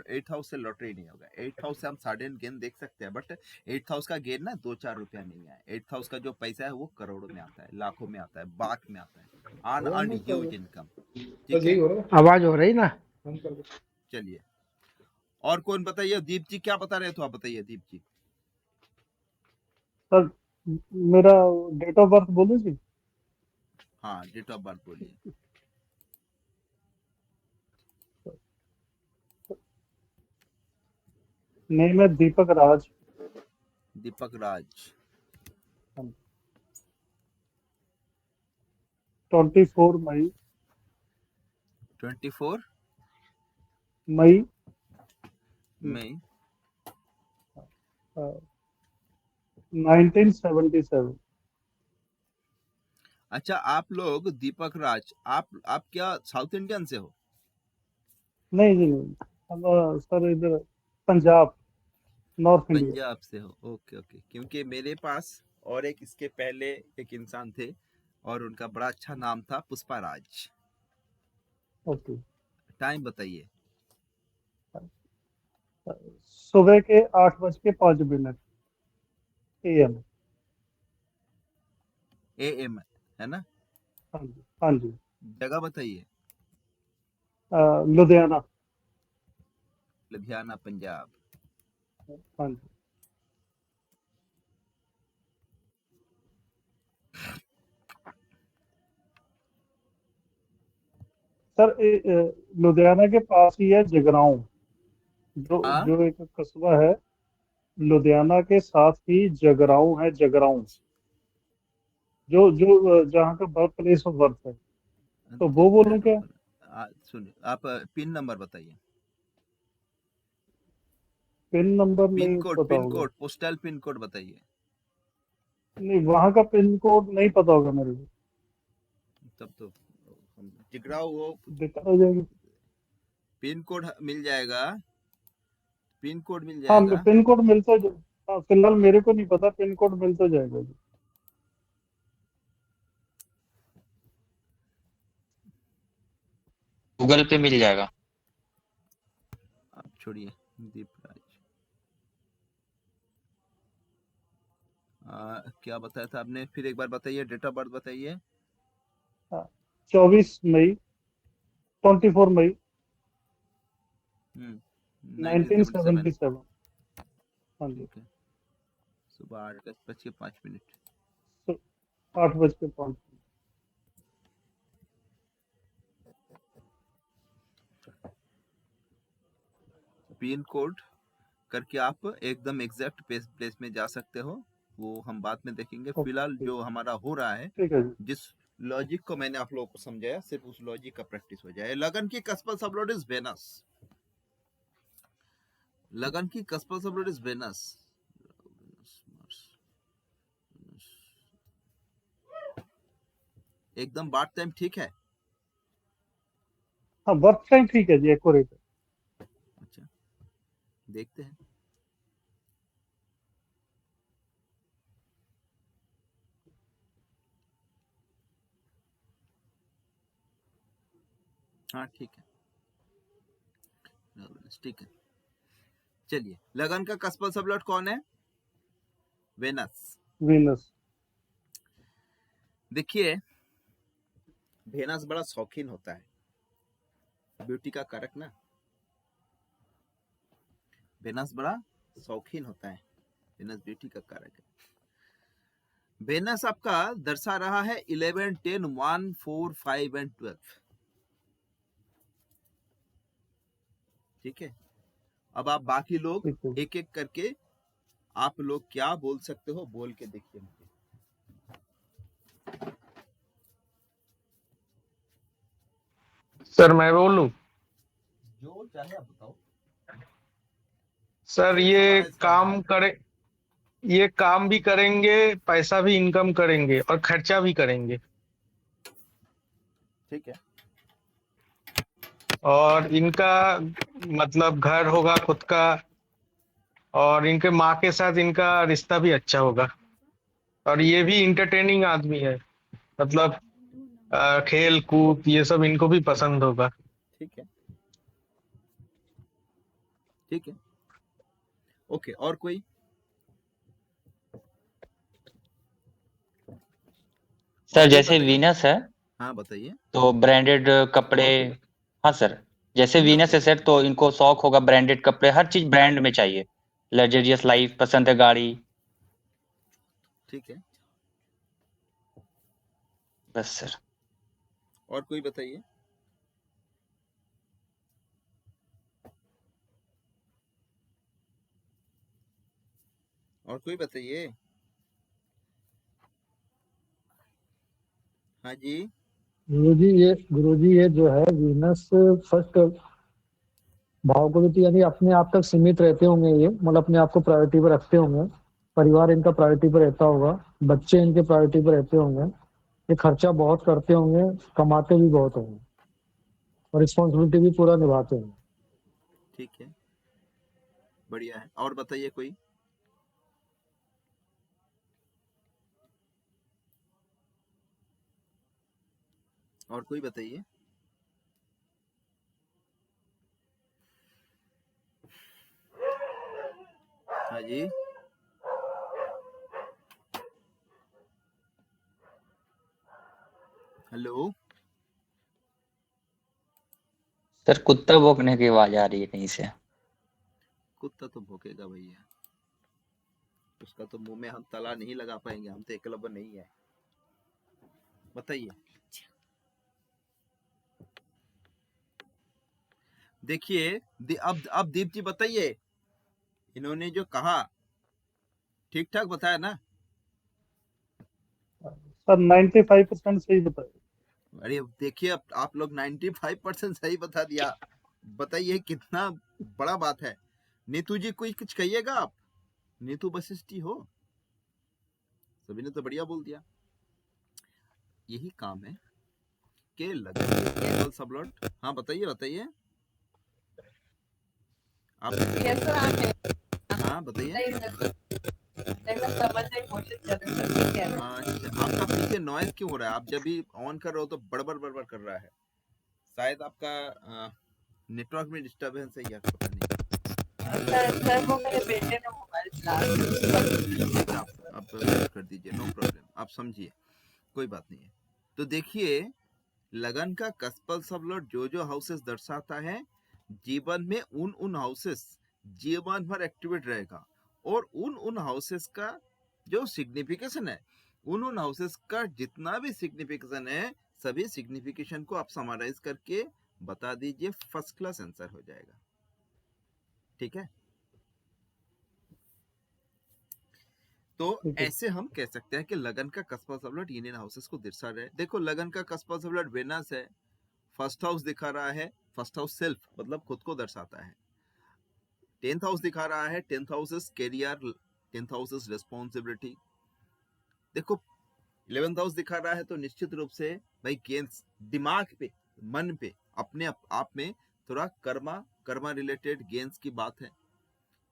8th हाउस से लॉटरी नहीं होगा। 8th हाउस से हम सडन गेन देख सकते हैं, बट 8th हाउस का गेन ना 2-4 रुपया नहीं है। 8th हाउस का जो पैसा है वो करोड़ों में आता है, लाखों में आता है, बाख में आता है, अर्न ह्यूज इनकम। ठीक है, आवाज हो रही ना। चलिए। और कौन बताइए? दीप जी क्या बता रहे थे, आप बताइए दीप जी। सर मेरा डेट ऑफ बर्थ बोलूं जी? हाँ, डेट ऑफ बर्थ बोलिए। नेम है दीपक राज। दीपक राज। 24 मई 24 मई मई 1977। अच्छा, आप लोग दीपक राज, आप क्या साउथ इंडियन से हो? नहीं जी नहीं, हम सर इधर पंजाब, नॉर्थ इंडिया। पंजाब से हो, ओके ओके। क्योंकि मेरे पास और एक इसके पहले एक इंसान थे, और उनका बड़ा अच्छा नाम था पुष्पा राज। ओके। टाइम बताइए। सुबह के 8:05 AM। AM है ना? हाँ जी, हाँ जी। जगह बताइए। लुधियाना। लुधियाना, पंजाब। हाँ जी सर, लुधियाना के पास ही है जगराऊं, जो हाँ, जो एक कस्बा है। लुधियाना के साथ ही जगराऊं है, जगराऊं, जो जो जहाँ का बर्थ प्लेस ऑफ बर्थ है। तो वो बोलूं क्या? सुनिए, आप पिन नंबर बताइए। पिन नंबर पिन नहीं कोड, पता पिन होगा। कोड, पोस्टल पिन कोड बताइए। नहीं, वहाँ का पिन कोड नहीं पता होगा मेरे को। तब तो जिगराव वो दिक्कत हो जाएगी। पिन कोड मिल जाएगा, पिन कोड मिल हाँ, जाएगा। पिन कोड मिलता है। हाँ, फिलहाल मेरे को नहीं पता, पिन कोड मिलता जाएगा जी। गूगल पे मिल जाएगा। आप छोड़िए दीपराज। क्या बताया था आपने? फिर एक बार बताइए, डेट ऑफ बर्थ बताइए। 24 मई 24 मई 1977। 1977। हाँ जी। ठीक है, सुबह 8:05। 8:05। पिन कोड करके आप एकदम एग्जैक्ट प्लेस में जा सकते हो, वो हम बाद में देखेंगे। फिलहाल ओके, जो हमारा हो रहा है, ठीक है जी। जिस लॉजिक को मैंने आप लोगों को समझाया, सिर्फ उस लॉजिक का प्रैक्टिस हो जाए। लगन की कस्पल सबलॉर्ड इज वेनस। लगन की कस्पल सबलॉर्ड इज वेनस। एकदम बात टाइम ठीक है। हाँ, बर्थ टाइम ठीक है जी, एक्यूरेट है। अच्छा, देखते हैं। हाँ ठीक है, ठीक है। चलिए, लगन का कस्पल सबलॉर्ड कौन है? वेनस। वीनस। देखिए, वेनस बड़ा शौकीन होता है, ब्यूटी का कारक ना। वेनस बड़ा शौकीन होता है, वेनस ब्यूटी का कारक है। वेनस आपका दर्शा रहा है 11, 10, 1, 4, 5 एंड 12। ठीक है, अब आप बाकी लोग ठीक है। एक एक करके आप लोग क्या बोल सकते हो बोल के देखिए मुझे। सर मैं बोलूं? जो चाहे आप बताओ। सर सिर्फ ये summarize करना काम है। करे, ये काम भी करेंगे, पैसा भी इनकम करेंगे और खर्चा भी करेंगे, ठीक है, और इनका मतलब घर होगा खुद का, और इनके माँ के साथ इनका रिश्ता भी अच्छा होगा, और ये भी इंटरटेनिंग आदमी है, मतलब खेल कूद ये सब इनको भी पसंद होगा। ठीक है, ठीक है, ओके। और कोई? और सर कोई जैसे बताइए। वीनस है हाँ बताइए। तो ब्रांडेड कपड़े। हाँ सर, जैसे हाँ वीनस है बताइए। सर तो इनको शौक होगा ब्रांडेड कपड़े, हर चीज ब्रांड में चाहिए। लग्जरियस लाइफ पसंद है, गाड़ी। ठीक है, बस सर। और कोई बताइए। और कोई बताइए। हाँ जी। गुरुजी ये जो है वीनस फर्स्ट भाव को देती, यानी अपने आप तक सीमित रहते होंगे, ये मतलब अपने आप को प्रायोरिटी पर रखते होंगे, परिवार इनका प्रायोरिटी पर रहता होगा, बच्चे इनके प्रायोरिटी पर रहते होंगे, ये खर्चा बहुत करते होंगे, कमाते भी बहुत होंगे और रिस्पॉन्सिबिलिटी भी पूरा निभाते होंगे। ठीक है, बढ़िया है। और बताइए कोई। और कोई बताइए। हाँ जी। हेलो। सर कुत्ता भौंकने की आवाज आ रही है कहीं से। कुत्ता तो भौंकेगा भैया, उसका तो मुंह में हम ताला नहीं लगा पाएंगे, हम तो एकलव्य नहीं है। बताइए। देखिए अब दीप जी बताइए, इन्होंने जो कहा ठीक ठाक बताया ना? सर 95% सही बताया। अरे देखिए, अब आप लोग 95% सही बता दिया। बताइए कितना बड़ा बात है। नीतू जी कोई कुछ कहिएगा आप? नीतू वशिष्ठी हो? सभी ने तो बढ़िया बोल दिया। यही काम है के लगन सब लोग। हाँ बताइए बताइए आप। यस सर, आप हाँ बताइए। नहीं सर, नहीं मैं समझने की कोशिश कर रही हूँ सर, ठीक है। अच्छा, आपका पीछे नॉइज क्यों हो रहा है? आप जब भी ऑन कर रहे हो तो बड़बड़ बड़बड़ कर रहा है। शायद आपका नेटवर्क में डिस्टरबेंस है या पता नहीं। सर वो मेरे बेटे ने मोबाइल चला ठीक है, आप कर दीजिए, नो प्रॉब्लम, आप समझिए, कोई बात नहीं है। तो देखिए, लगन का कस्पल सब लोग जो हाउसेस दर्शाता है, जीवन में उन हाउसेस जीवन भर एक्टिवेट रहेगा, और उन हाउसेस का जो सिग्निफिकेशन है, उन हाउसेस का जितना भी सिग्निफिकेशन है, सभी सिग्निफिकेशन को आप समराइज करके बता दीजिए, फर्स्ट क्लास आंसर हो जाएगा। ठीक है, तो ठीक है। ऐसे हम कह सकते हैं कि लगन का कस्पा सबलट यूनियन हाउसेस को दर्शा रहे। देखो, लगन का कस्पा सबलट वेनस है, फर्स्ट हाउस दिखा रहा है, फर्स्ट हाउस सेल्फ मतलब खुद को दर्शाता है। 10th हाउस दिखा रहा है, 10th house is career, 10th house is responsibility. देखो 11th हाउस दिखा रहा है तो निश्चित रूप से भाई गेंस, दिमाग पे, मन पे, अपने आप में थोड़ा कर्मा रिलेटेड गेंस की बात है।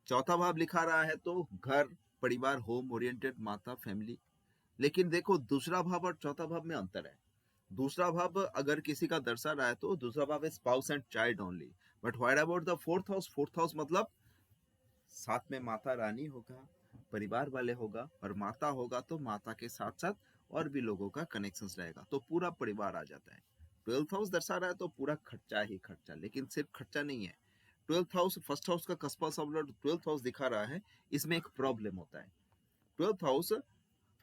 चौथा भाव लिखा रहा है तो घर, परिवार, होम ओरिएंटेड, माता, फैमिली। लेकिन देखो, दूसरा भाव और चौथा भाव में अंतर है। दूसरा भाव अगर किसी का दर्शा रहा है तो दूसरा भाव है spouse and child only. But what about the fourth house? Fourth house मतलब साथ में माता रानी होगा, परिवार वाले होगा, और माता होगा तो माता के साथ साथ और भी लोगों का कनेक्शन रहेगा, तो पूरा परिवार आ जाता है। 12th हाउस दर्शा रहा है तो पूरा खर्चा ही खर्चा, लेकिन सिर्फ खर्चा नहीं है। 12th हाउस फर्स्ट हाउस का कस्पा सबलॉट 12th हाउस दिखा रहा है, इसमें एक प्रॉब्लम होता है। 12th house,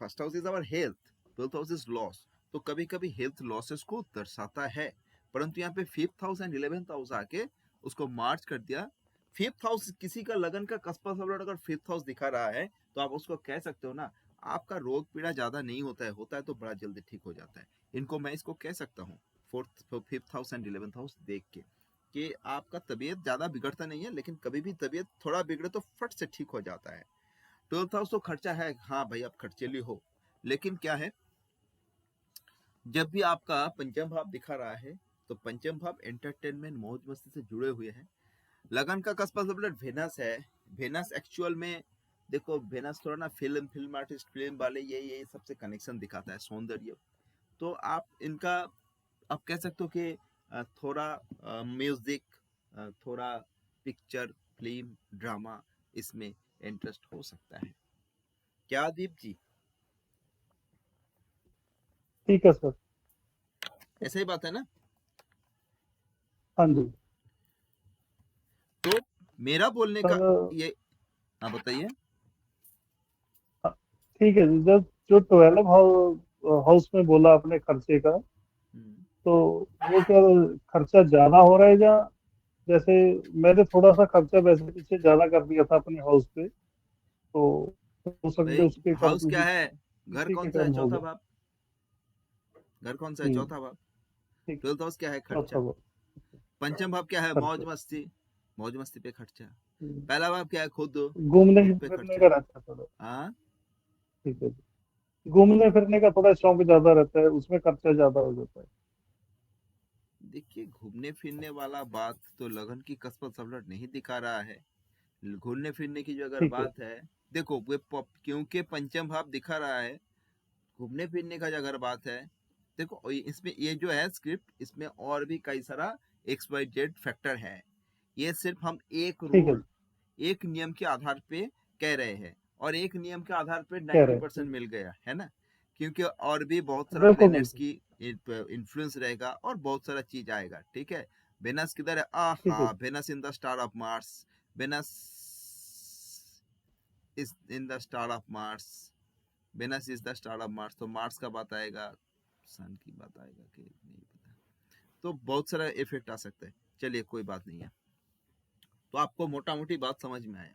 first house is our health, 12th house is loss, तो कभी कभी हेल्थ लॉसेस को दर्शाता है, परंतु यहाँ पे 5th house and 11th house आके उसको मार्च कर दिया। 5th हाउस किसी का लगन का कस्पा सबलॉट अगर 5th हाउस दिखा रहा है तो आप उसको कह सकते हो ना, आपका रोग पीड़ा ज्यादा नहीं होता है तो बड़ा जल्दी ठीक हो जाता है। इनको मैं इसको कह सकता हूँ 5th house and 11th house देख के कि आपका तबीयत ज्यादा बिगड़ता नहीं है, लेकिन कभी भी तबीयत थोड़ा बिगड़े तो फट से ठीक हो जाता है। 12th हाउस तो खर्चा है, हाँ भाई आप खर्चेली हो, लेकिन क्या है, जब भी आपका पंचम भाव दिखा रहा है तो पंचम भाव एंटरटेनमेंट मौज मस्ती से जुड़े हुए हैं। लगन का कस्पा सबलॉट वेनस है, वेनस एक्चुअल में देखो, वेनस थोड़ा ना फिल्म आर्टिस्ट, फिल्म वाले ये सबसे कनेक्शन दिखाता है, सौंदर्य। तो आप इनका आप कह सकते हो कि थोड़ा म्यूजिक, थोड़ा पिक्चर, फिल्म, ड्रामा, इसमें इंटरेस्ट हो सकता है। क्या दीप जी? ठीक है सर। ऐसा ही बात है ना? हाँ जी तो मेरा बोलने का सर। ये, हाँ बताइए। ठीक है जी, जब जो 12 हाउस में बोला आपने खर्चे का, तो वो क्या खर्चा ज्यादा हो रहा है या जैसे मैंने थोड़ा सा खर्चा वैसे पीछे ज्यादा कर दिया था अपने हाउस पे, तो हो सकता है भाई उसके हाउस कारण क्या है, घर उसी कौन के सा है? कारण हो चौथा गया। भाव, घर कौन सा है? चौथा भाव। ठीक। 12th हाउस क्या है? चौथा खर्चा। वो पंचम भाव क्या है? मौज खर्चा। मस्ती, मौज मस्ती पे खर्चा। हम्म, पहला भाव क्या है? खुद घूमने खुद पे फिरने खर्चा। का रहता है थोड़ा। हाँ, ठीक है जी, घूमने फिरने का थोड़ा शौक ज्यादा रहता है, उसमें खर्चा ज्यादा हो जाता है। देखिए घूमने फिरने वाला बात तो लगन की कस्बत सबलट नहीं दिखा रहा है। घूमने फिरने की जो अगर ठीक है। बात है, देखो क्योंकि पंचम भाव दिखा रहा है, घूमने फिरने का जो अगर बात है, देखो इसमें ये जो है स्क्रिप्ट, इसमें और भी कई सारा XYZ फैक्टर है। ये सिर्फ हम एक ठीक है रूल, एक नियम के आधार पे कह रहे हैं, और एक नियम के आधार पे कह रहे 90% हैं। मिल गया है ना, क्योंकि और भी बहुत सारा बिल्कुल प्लैनेट्स बिल्कुल। की इन्फ्लुएंस रहेगा और बहुत सारा चीज आएगा। ठीक है, वेनस किधर है? ठीक है। Venus in the star of Mars, Venus is in the star of Mars, Venus is the star of Mars, तो मार्स का बात आएगा, सन की बात आएगा कि नहीं पता, तो बहुत सारा इफेक्ट आ सकता है। चलिए कोई बात नहीं है, तो आपको मोटा मोटी बात समझ में आया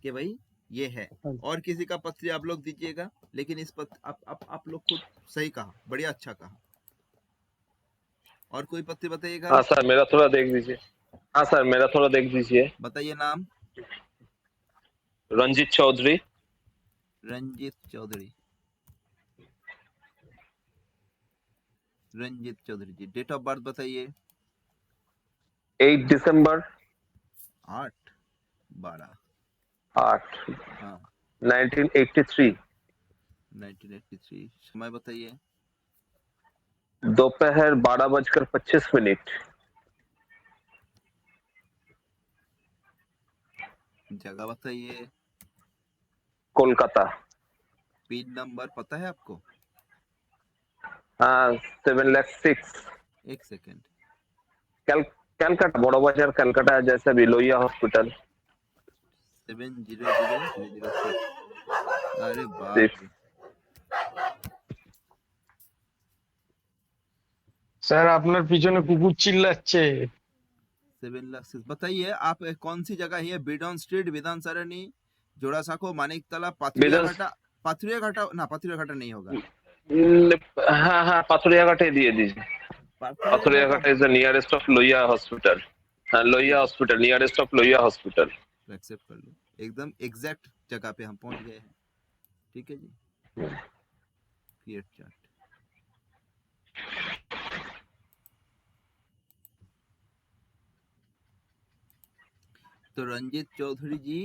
कि भाई ये है। हाँ जी। और किसी का पत्री आप लोग दीजिएगा, लेकिन इस पत्र आप लोग खुद सही कहा, बढ़िया अच्छा कहा। और कोई पत्री बताइएगा, हाँ सर, मेरा थोड़ा देख दीजिए। हाँ सर, मेरा थोड़ा देख दीजिए। बताइए नाम। रंजीत चौधरी। रंजीत चौधरी, रंजीत चौधरी जी, डेट ऑफ बर्थ बताइए। 8 दिसंबर 8/12, 8 हाँ 1983। 1983, समय बताइए। दोपहर 12:25। जगह बताइए। कोलकाता। पिन नंबर पता है आपको? हाँ 706। एक सेकेंड, कैलकाटा, बड़ा बाजार कैलकाटा, जैसे भी लोहिया हॉस्पिटल। 700006। अरे बाप 6। रे, স্যার আপনার পিছনে কুকুর চিল্লাচ্ছে। 7 लाख। बताइए आप कौन सी जगह है? बिडॉन स्ट्रीट, विधान सरणी, जोड़ा साको, मानिक ताला, पाथुरिया बिदर। घाटा। पाथुरिया घाटा ना, पाथुरिया घाटा नहीं होगा। हाँ हाँ, पाथुरिया घाटे दिए दीजिए। Pathuria Pathuriaghata, Ghat is the nearest of Lohia hospital. हाँ, लोहिया ठीक hospital, nearest of Lohia hospital. है, एक्सेप्ट कर लो, एकदम एग्जैक्ट जगह पे हम पहुंच गए हैं। ठीक है जी, क्रिएट चार्ट। तो रंजीत चौधरी जी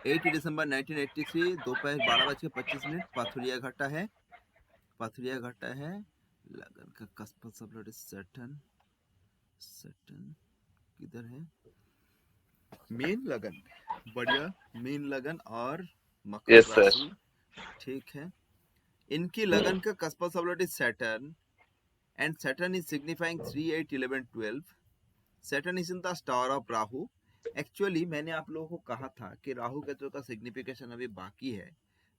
8 दिसंबर 1983 दोपहर 12:25, पाथुरिया घाटा है, पाथुरिया घाटा है। लगन का कस्पा सबलट सैटर्न, सैटर्न किधर है? मीन लगन, बढ़िया, मीन लगन और मकर यस सर। राशि। ठीक है, इनकी लगन का cuspal sublord is Saturn, and Saturn is signifying 3, 8, 11, 12. Saturn is in the star of Rahu actually मैंने आप लोगों को कहा था कि राहु केतु का सिग्निफिकेशन अभी बाकी है,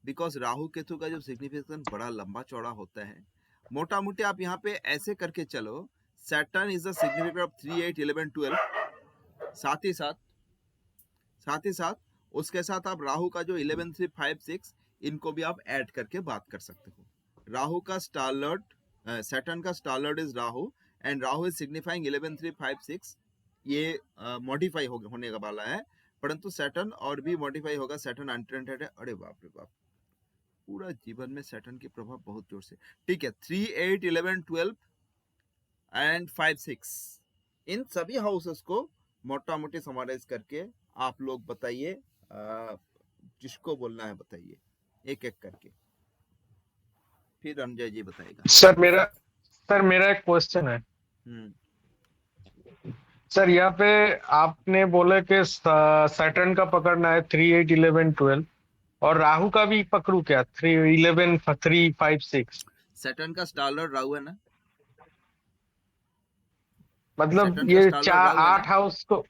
बिकॉज राहु केतु का जो सिग्निफिकेशन बड़ा लंबा चौड़ा होता है। मोटा मोटी आप यहाँ पे ऐसे करके चलो, Saturn is the significator of 3, 8, 11, 12। साथ ही साथ उसके साथ आप राहु का जो 11, 3, 5, 6 इनको भी आप ऐड करके बात कर सकते हो। राहु का स्टार लॉर्ड, सैटर्न का star Lord is Rahu, and Rahu is signifying 11, 3, 5, 6। ये मॉडिफाई होने का वाला है, परंतु सैटर्न और भी मॉडिफाई होगा। सैटर्न अनटेंटेड है, अरे बाप रे बाप, पूरा जीवन में सैटर्न की प्रभाव बहुत जोर से। ठीक है, 3, 8, 11, 12 एंड 5, 6 इन सभी हाउसेस को मोटा मोटी समराइज करके आप लोग बताइए, जिसको बोलना है बताइए एक एक करके, फिर रंजय जी बताएगा। सर मेरा एक क्वेश्चन है। सर यहाँ पे आपने बोले कि सैटर्न का पकड़ना है 3, 8, 11, 12 और राहु का भी पकड़ू क्या 3, 11, 3, 5, 6? सैटर्न का स्टार लॉर्ड राहु है ना, मतलब सैटर्न का ये स्टार लॉर्ड 4 राहु है 8 ना, हाउस को।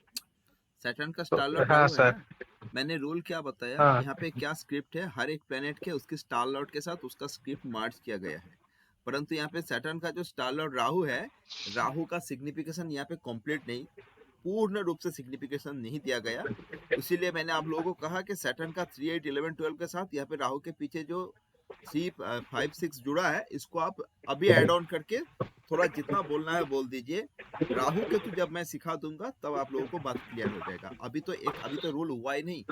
सैटर्न का स्टार लॉर्ड हाँ राहु है सर, ना। मैंने रूल क्या बताया, हाँ यहाँ पे क्या स्क्रिप्ट है, हर एक प्लेनेट के उसके स्टार लॉर्ड के साथ उसका स्क्रिप्ट मर्ज किया गया है। परंतु यहाँ पे सैटर्न का जो स्टार लॉर्ड राहु है, राहु का सिग्निफिकेशन यहाँ पे कंप्लीट नहीं, पूर्ण रूप से सिग्निफिकेशन नहीं दिया गया। इसीलिए मैंने आप लोगों को कहा कि सैटर्न का 3, 8, 11, 12 के साथ यहाँ पे राहु के पीछे जो 3, 5, 6 जुड़ा है, इसको आप अभी ऐड ऑन करके थोड़ा जितना बोलना है बोल दीजिए। राहु के तो जब मैं सिखा दूंगा तब आप लोगों को बात क्लियर हो जाएगा। अभी तो रूल हुआ ही नहीं,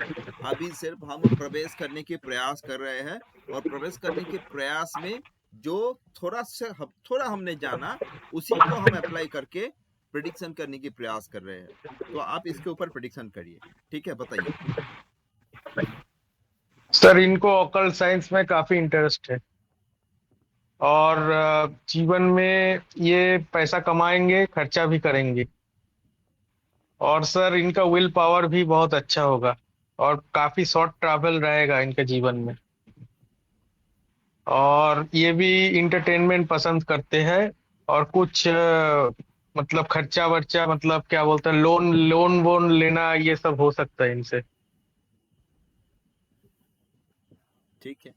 अभी सिर्फ हम प्रवेश करने के प्रयास कर रहे हैं, और प्रवेश करने के प्रयास में जो थोड़ा हमने जाना उसी को हम अप्लाई करके प्रेडिक्शन करने की प्रयास कर रहे हैं। तो आप इसके ऊपर प्रेडिक्शन करिए, ठीक है, बताइए। सर, इनको ऑकल्ट साइंस में काफी इंटरेस्ट है और जीवन में ये पैसा कमाएंगे, खर्चा भी करेंगे, और सर इनका विल पावर भी बहुत अच्छा होगा और काफी शॉर्ट ट्रैवल रहेगा इनके जीवन में, और ये भी इंटरटेनमेंट पसंद करते हैं और कुछ मतलब खर्चा वर्चा, मतलब क्या बोलते हैं, लोन वोन लेना, ये सब हो सकता है इनसे। ठीक है,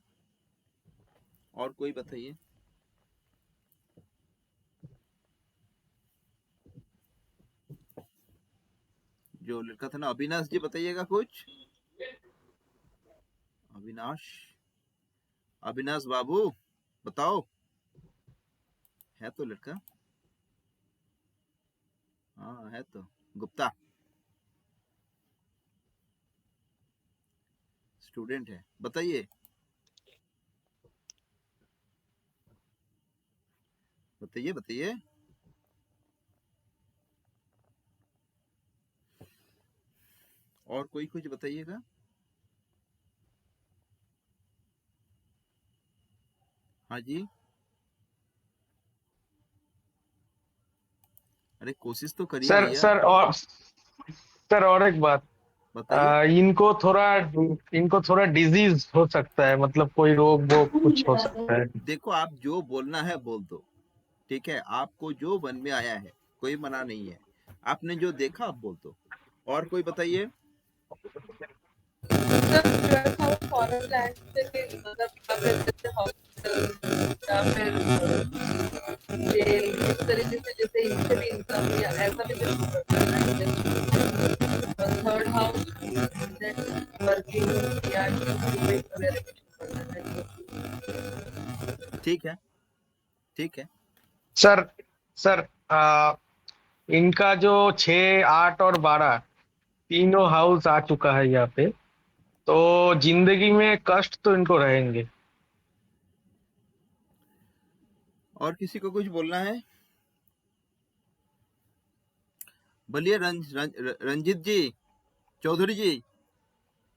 और कोई बताइए। जो लड़का था ना, अविनाश जी बताइएगा कुछ। अविनाश बाबू बताओ, है तो लड़का, हाँ है तो, गुप्ता स्टूडेंट है, बताइए बताइए बताइए। और कोई कुछ बताइएगा। हाँ जी, अरे कोशिश तो करिए सर भैया। सर और एक बात, बताइए। इनको थोड़ा डिजीज हो सकता है, मतलब कोई रोग वोग कुछ हो सकता है। देखो, आप जो बोलना है बोल दो, ठीक है, आपको जो मन में आया है, कोई मना नहीं है, आपने जो देखा आप बोल दो। और कोई बताइए। फॉरेन लैंड से मतलब जैसे हॉस्पिटल या फिर जेल, इस तरीके से, जैसे इनसे भी इनकम या ऐसा भी कुछ करता है। थर्ड हाउस वर्किंग या वगैरह कुछ करता है। ठीक है, ठीक है। सर इनका जो 6, 8 और 12 तीनों हाउस आ चुका है यहाँ पे, तो जिंदगी में कष्ट तो इनको रहेंगे। और किसी को कुछ बोलना है? बोलिए रंजित जी, चौधरी जी।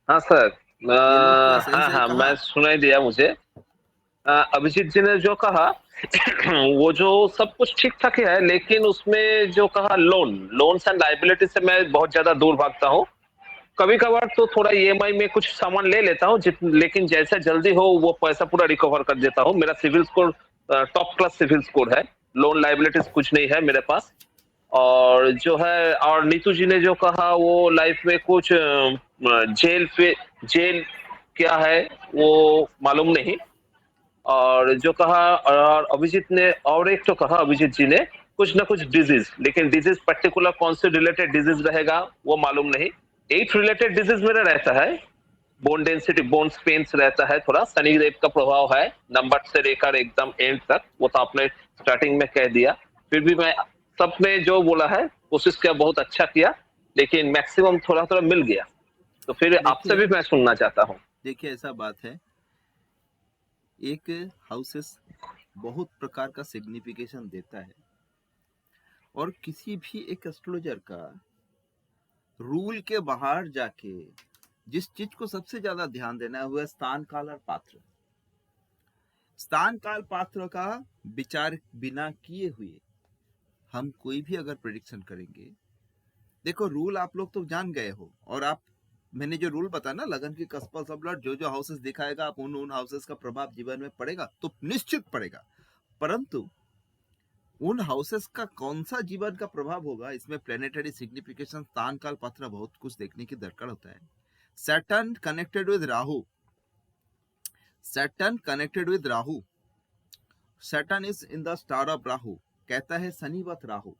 हाँ सर, ये लोग क्या सही हाँ सही हाँ, कहा? मैं सुनाई दिया मुझे। अभिजीत जी ने जो कहा वो जो सब कुछ ठीक ठाक ही है, लेकिन उसमें जो कहा लोन्स एंड लाइबिलिटी से मैं बहुत ज्यादा दूर भागता हूँ। कभी कभार तो थोड़ा ईएमआई में कुछ सामान ले लेता हूँ, लेकिन जैसे जल्दी हो वो पैसा पूरा रिकवर कर देता हूँ। मेरा civil score top class civil score है, लोन लाइबिलिटीज कुछ नहीं है मेरे पास। और जो है, और नीतू जी ने जो कहा वो लाइफ में कुछ जेल क्या है वो मालूम नहीं। और जो कहा, और अभिजीत ने और एक तो कहा, अभिजीत जी ने कुछ ना कुछ डिजीज, लेकिन डिजीज पर्टिकुलर कौन से रिलेटेड डिजीज रहेगा वो मालूम नहीं। 8 रिलेटेड डिजीज मेरा रहता है, बोन डेंसिटी, बोन पेन्स रहता है, थोड़ा शनि देव का प्रभाव है, नंबर से लेकर एकदम एंड तक, वो तो आपने स्टार्टिंग में कह दिया। फिर भी मैं सब में जो बोला है कोशिश किया, बहुत अच्छा किया, लेकिन मैक्सिमम थोड़ा थोड़ा मिल गया। तो फिर आपसे देखिए भी मैं सुनना चाहता हूँ। देखिए ऐसा बात है, एक हाउसेस बहुत प्रकार का सिग्निफिकेशन देता है, और किसी भी एक एस्ट्रोलॉजर का रूल के बाहर जाके जिस चीज को सबसे ज्यादा ध्यान देना है वह स्थान काल और पात्र। स्थान काल पात्र का विचार बिना किए हुए हम कोई भी अगर प्रेडिक्शन करेंगे, देखो रूल आप लोग तो जान गए हो, और आप, मैंने जो रूल बताया ना, लगन की कसपल सबलट, जो जो हाउसेस दिखाएगा आप उन हाउसेस का प्रभाव जीवन में पड़ेगा तो निश्चित पड़ेगा, परंतु उन हाउसेस का कौन सा जीवन का प्रभाव होगा, इसमें प्लेनेटरी सिग्निफिकेशन, स्थान काल पात्र बहुत कुछ देखने की दरकार होता है। Saturn connected with Rahu, Saturn connected with Rahu, Saturn is in the star of Rahu, कहता है शनिवत राहु।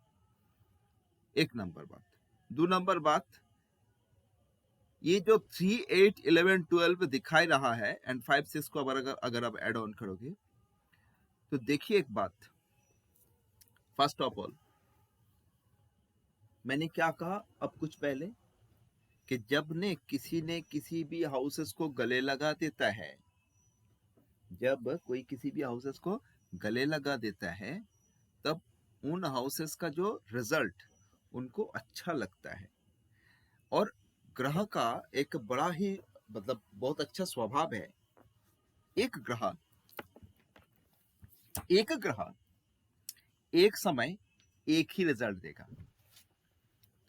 एक नंबर बात। 2 नंबर बात, ये जो 3, 8, 11, 12 दिखाई रहा है एंड 5, 6 को अगर आप एड ऑन करोगे तो देखिए एक बात, फर्स्ट ऑफ ऑल मैंने क्या कहा अब कुछ पहले, कि जब किसी भी हाउसेस को गले लगा देता है, जब कोई किसी भी हाउसेस को गले लगा देता है, तब उन हाउसेस का जो रिजल्ट उनको अच्छा लगता है। और ग्रह का एक बड़ा ही मतलब बहुत अच्छा स्वभाव है, एक ग्रह एक समय एक ही रिजल्ट देगा।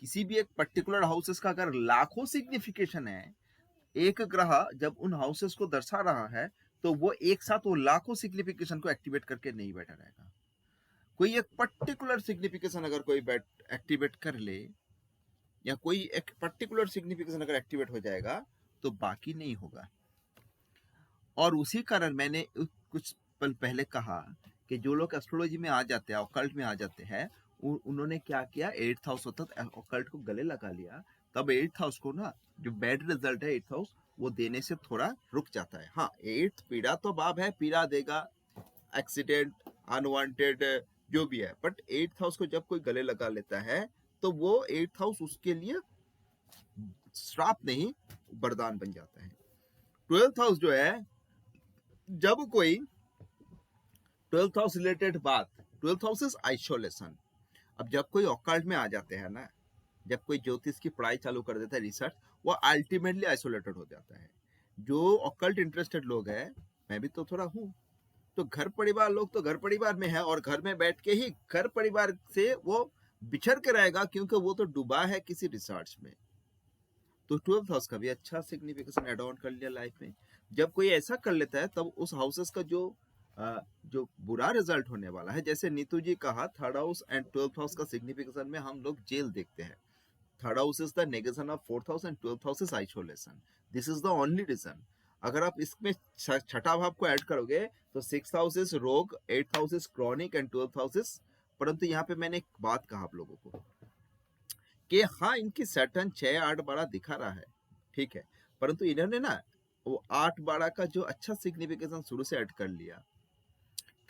किसी भी एक पर्टिकुलर हाउसेस का अगर लाखों सिग्निफिकेशन है, एक ग्रह जब उन हाउसेस को दर्शा रहा है तो वो एक साथ वो लाखों सिग्निफिकेशन को एक्टिवेट करके नहीं बैठा रहेगा। कोई एक पर्टिकुलर सिग्निफिकेशन अगर कोई एक्टिवेट कर ले, या कोई एक पर्टिकुलर सिग्निफिकेशन अगर एक्टिवेट हो जाएगा तो बाकी नहीं होगा। और उसी कारण मैंने कुछ पल पहले कहा कि जो लोग एस्ट्रोलॉजी में आ जाते हैं, ऑकल्ट में आ जाते हैं, उन्होंने क्या किया, 8th हाउस होता है ऑकल्ट को गले लगा लिया, तब 8th हाउस को ना, जो बैड रिजल्ट है 8th हाउस वो देने से थोड़ा रुक जाता है। हाँ, 8th पीड़ा तो बाब है, पीड़ा देगा, एक्सीडेंट, अनवांटेड जो भी है, बट 8th हाउस को जब कोई गले लगा लेता है तो वो 8th हाउस उसके लिए श्राप नहीं वरदान बन जाता है। 12th हाउस जो है, जब कोई 12th हाउस रिलेटेड बात, 12th हाउस इज आइसोलेशन। अब जब कोई ऑकल्ट में आ जाते हैं ना, जब कोई ज्योतिष की पढ़ाई चालू कर देता है, रिसर्च, वो अल्टीमेटली आइसोलेटेड हो जाता है। जो ऑकल्ट इंटरेस्टेड लोग हैं, मैं भी तो थोड़ा हूँ, तो घर परिवार लोग तो घर परिवार में है, और घर में बैठ के ही घर परिवार से वो बिछड़ के रहेगा, क्योंकि वो तो डूबा है किसी रिसर्च में। तो 12th हाउस का भी अच्छा सिग्निफिकेशन एड ऑन कर लिया लाइफ में। जब कोई ऐसा कर लेता है तब उस हाउसेस का जो बुरा रिजल्ट होने वाला है, जैसे नीतू जी कहा, 3rd house and 12th house का सिग्निफिकेशन में हम लोग जेल देखते हैं। 3rd house is the negation of 4th house and 12th house is isolation. This is the only reason. अगर आप इसमें छठा भाव को ऐड करोगे तो 6th हाउस इज रोग, 8th house is chronic and 12th house is, परंतु यहाँ पे मैंने एक बात कहा आप लोगों को कि हाँ, इनकी सैटर्न 6, 8, 12 दिखा रहा है, ठीक है, परंतु इन्होंने ना वो 8, 12 का जो अच्छा सिग्निफिकेशन शुरू से ऐड कर लिया।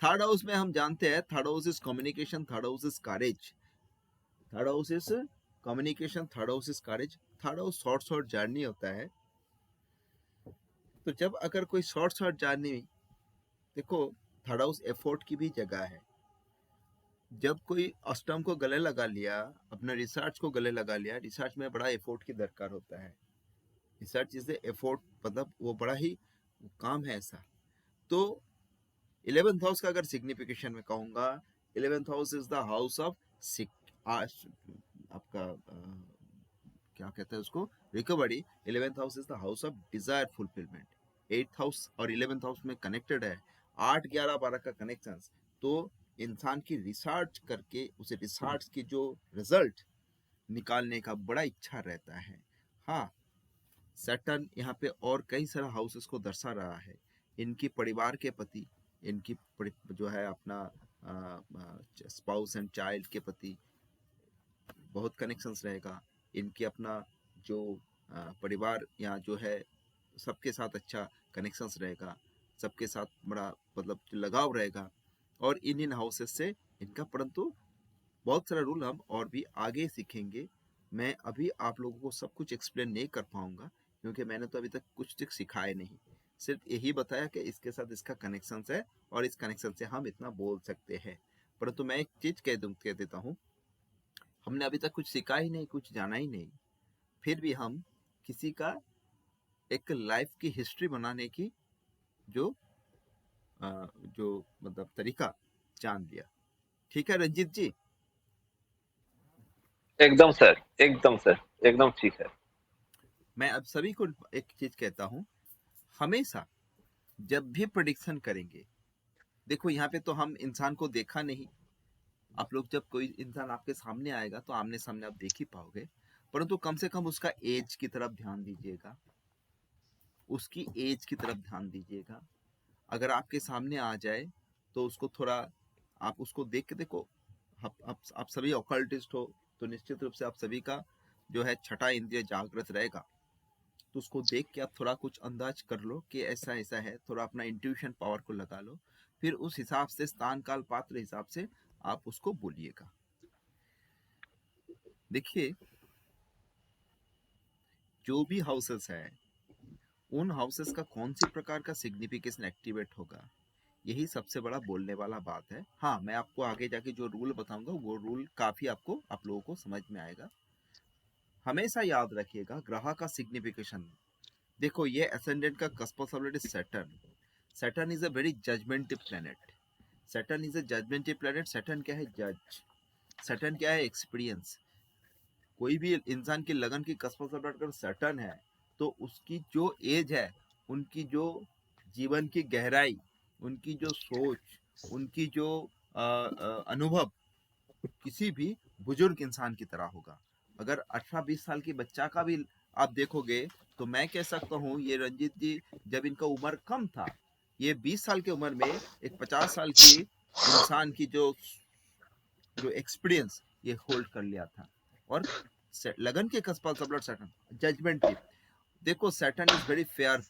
3rd हाउस में हम जानते हैं, 3rd house is communication, 3rd house is courage, 3rd house is communication, 3rd house is courage. 3rd house short journey होता है। तो जब अगर कोई शॉर्ट जर्नी, देखो 3rd हाउस एफर्ट की भी जगह है। जब कोई अष्टम को गले लगा लिया, अपने रिसर्च को गले लगा लिया, रिसर्च में बड़ा एफर्ट की दरकार होता है। रिसर्च इज एफर्ट, मतलब वो बड़ा ही काम है ऐसा। तो 11th हाउस का अगर सिग्निफिकेशन में कहूंगा, 11th house is the house of आपका क्या कहते हैं उसको, recovery. 11th house is the house of desire fulfilment. 8th house और 11th हाउस में कनेक्टेड है, 8, 11, 12 का कनेक्शन। तो इंसान की रिसर्च करके उसे रिसर्च की जो रिजल्ट निकालने का बड़ा इच्छा रहता है। हाँ, सैटर्न यहाँ पे और कई सारे हाउसेस को दर्शा रहा है। इनकी परिवार के प्रति, इनकी जो है अपना स्पाउस एंड चाइल्ड के प्रति बहुत कनेक्शंस रहेगा। इनकी अपना जो परिवार यहाँ जो है सबके साथ अच्छा कनेक्शंस रहेगा, सबके साथ बड़ा मतलब लगाव रहेगा। और इन हाउसेस से इनका, परंतु बहुत सारा रूल हम और भी आगे सीखेंगे। मैं अभी आप लोगों को सब कुछ एक्सप्लेन नहीं कर पाऊंगा, क्योंकि मैंने तो अभी तक कुछ सिखाया नहीं, सिर्फ यही बताया कि इसके साथ इसका कनेक्शन है और इस कनेक्शन से हम इतना बोल सकते हैं। परंतु मैं एक चीज कह देता हूँ, हमने अभी तक कुछ सीखा ही नहीं, कुछ जाना ही नहीं, फिर भी हम किसी का एक लाइफ की हिस्ट्री बनाने की जो मतलब तरीका जान लिया। ठीक है रंजीत जी? एकदम सर, एकदम सर, एकदम ठीक है। मैं अब सभी को एक चीज कहता हूँ, हमेशा जब भी प्रेडिक्शन करेंगे, देखो यहाँ पे तो हम इंसान को देखा नहीं, आप लोग जब कोई इंसान आपके सामने आएगा तो आमने सामने आप देख ही पाओगे, परंतु कम से कम उसका एज की तरफ ध्यान दीजिएगा, उसकी एज की तरफ ध्यान दीजिएगा। अगर आपके सामने आ जाए तो उसको थोड़ा आप उसको देख के देखो। आप सभी ऑकल्टिस्ट हो तो निश्चित रूप से आप सभी का जो है छठा इंद्रिय जागृत रहेगा, तो उसको देख के आप थोड़ा कुछ अंदाज कर लो कि ऐसा ऐसा है, थोड़ा अपना इंट्यूशन पावर को लगा लो, फिर उस हिसाब से स्थान काल पात्र हिसाब से आप उसको बोलिएगा। देखिए, जो भी हाउसेस है, उन हाउसेस का कौन सी प्रकार का सिग्निफिकेशन एक्टिवेट होगा, यही सबसे बड़ा बोलने वाला बात है। हाँ, मैं आपको आगे जाके जो रूल बताऊंगा वो रूल काफी आपको आप लोगों को समझ में आएगा। हमेशा याद रखिएगा ग्रह का सिग्निफिकेशन। देखो, ये एसेंडेंट का कस्पोसोलिड Saturn. Saturn is a very judgemental planet. Saturn is a judgemental planet. Saturn क्या है? जज। सैटर्न क्या है? एक्सपीरियंस। कोई भी इंसान की लगन की कस्पोसोलिड अगर सैटर्न है तो उसकी जो एज है, उनकी जो जीवन की गहराई, उनकी जो सोच, उनकी जो अनुभव किसी भी बुजुर्ग इंसान की तरह होगा। अगर 18-20 साल की बच्चा का भी आप देखोगे तो मैं कह सकता हूँ, ये रंजीत जी जब इनका उम्र कम था, ये 20 साल की उम्र में एक 50 साल की इंसान की जो एक्सपीरियंस ये होल्ड कर लिया था। और लगन के कस्पा सबलट सैटर्न जजमेंटिव। देखो, Saturn is very fair.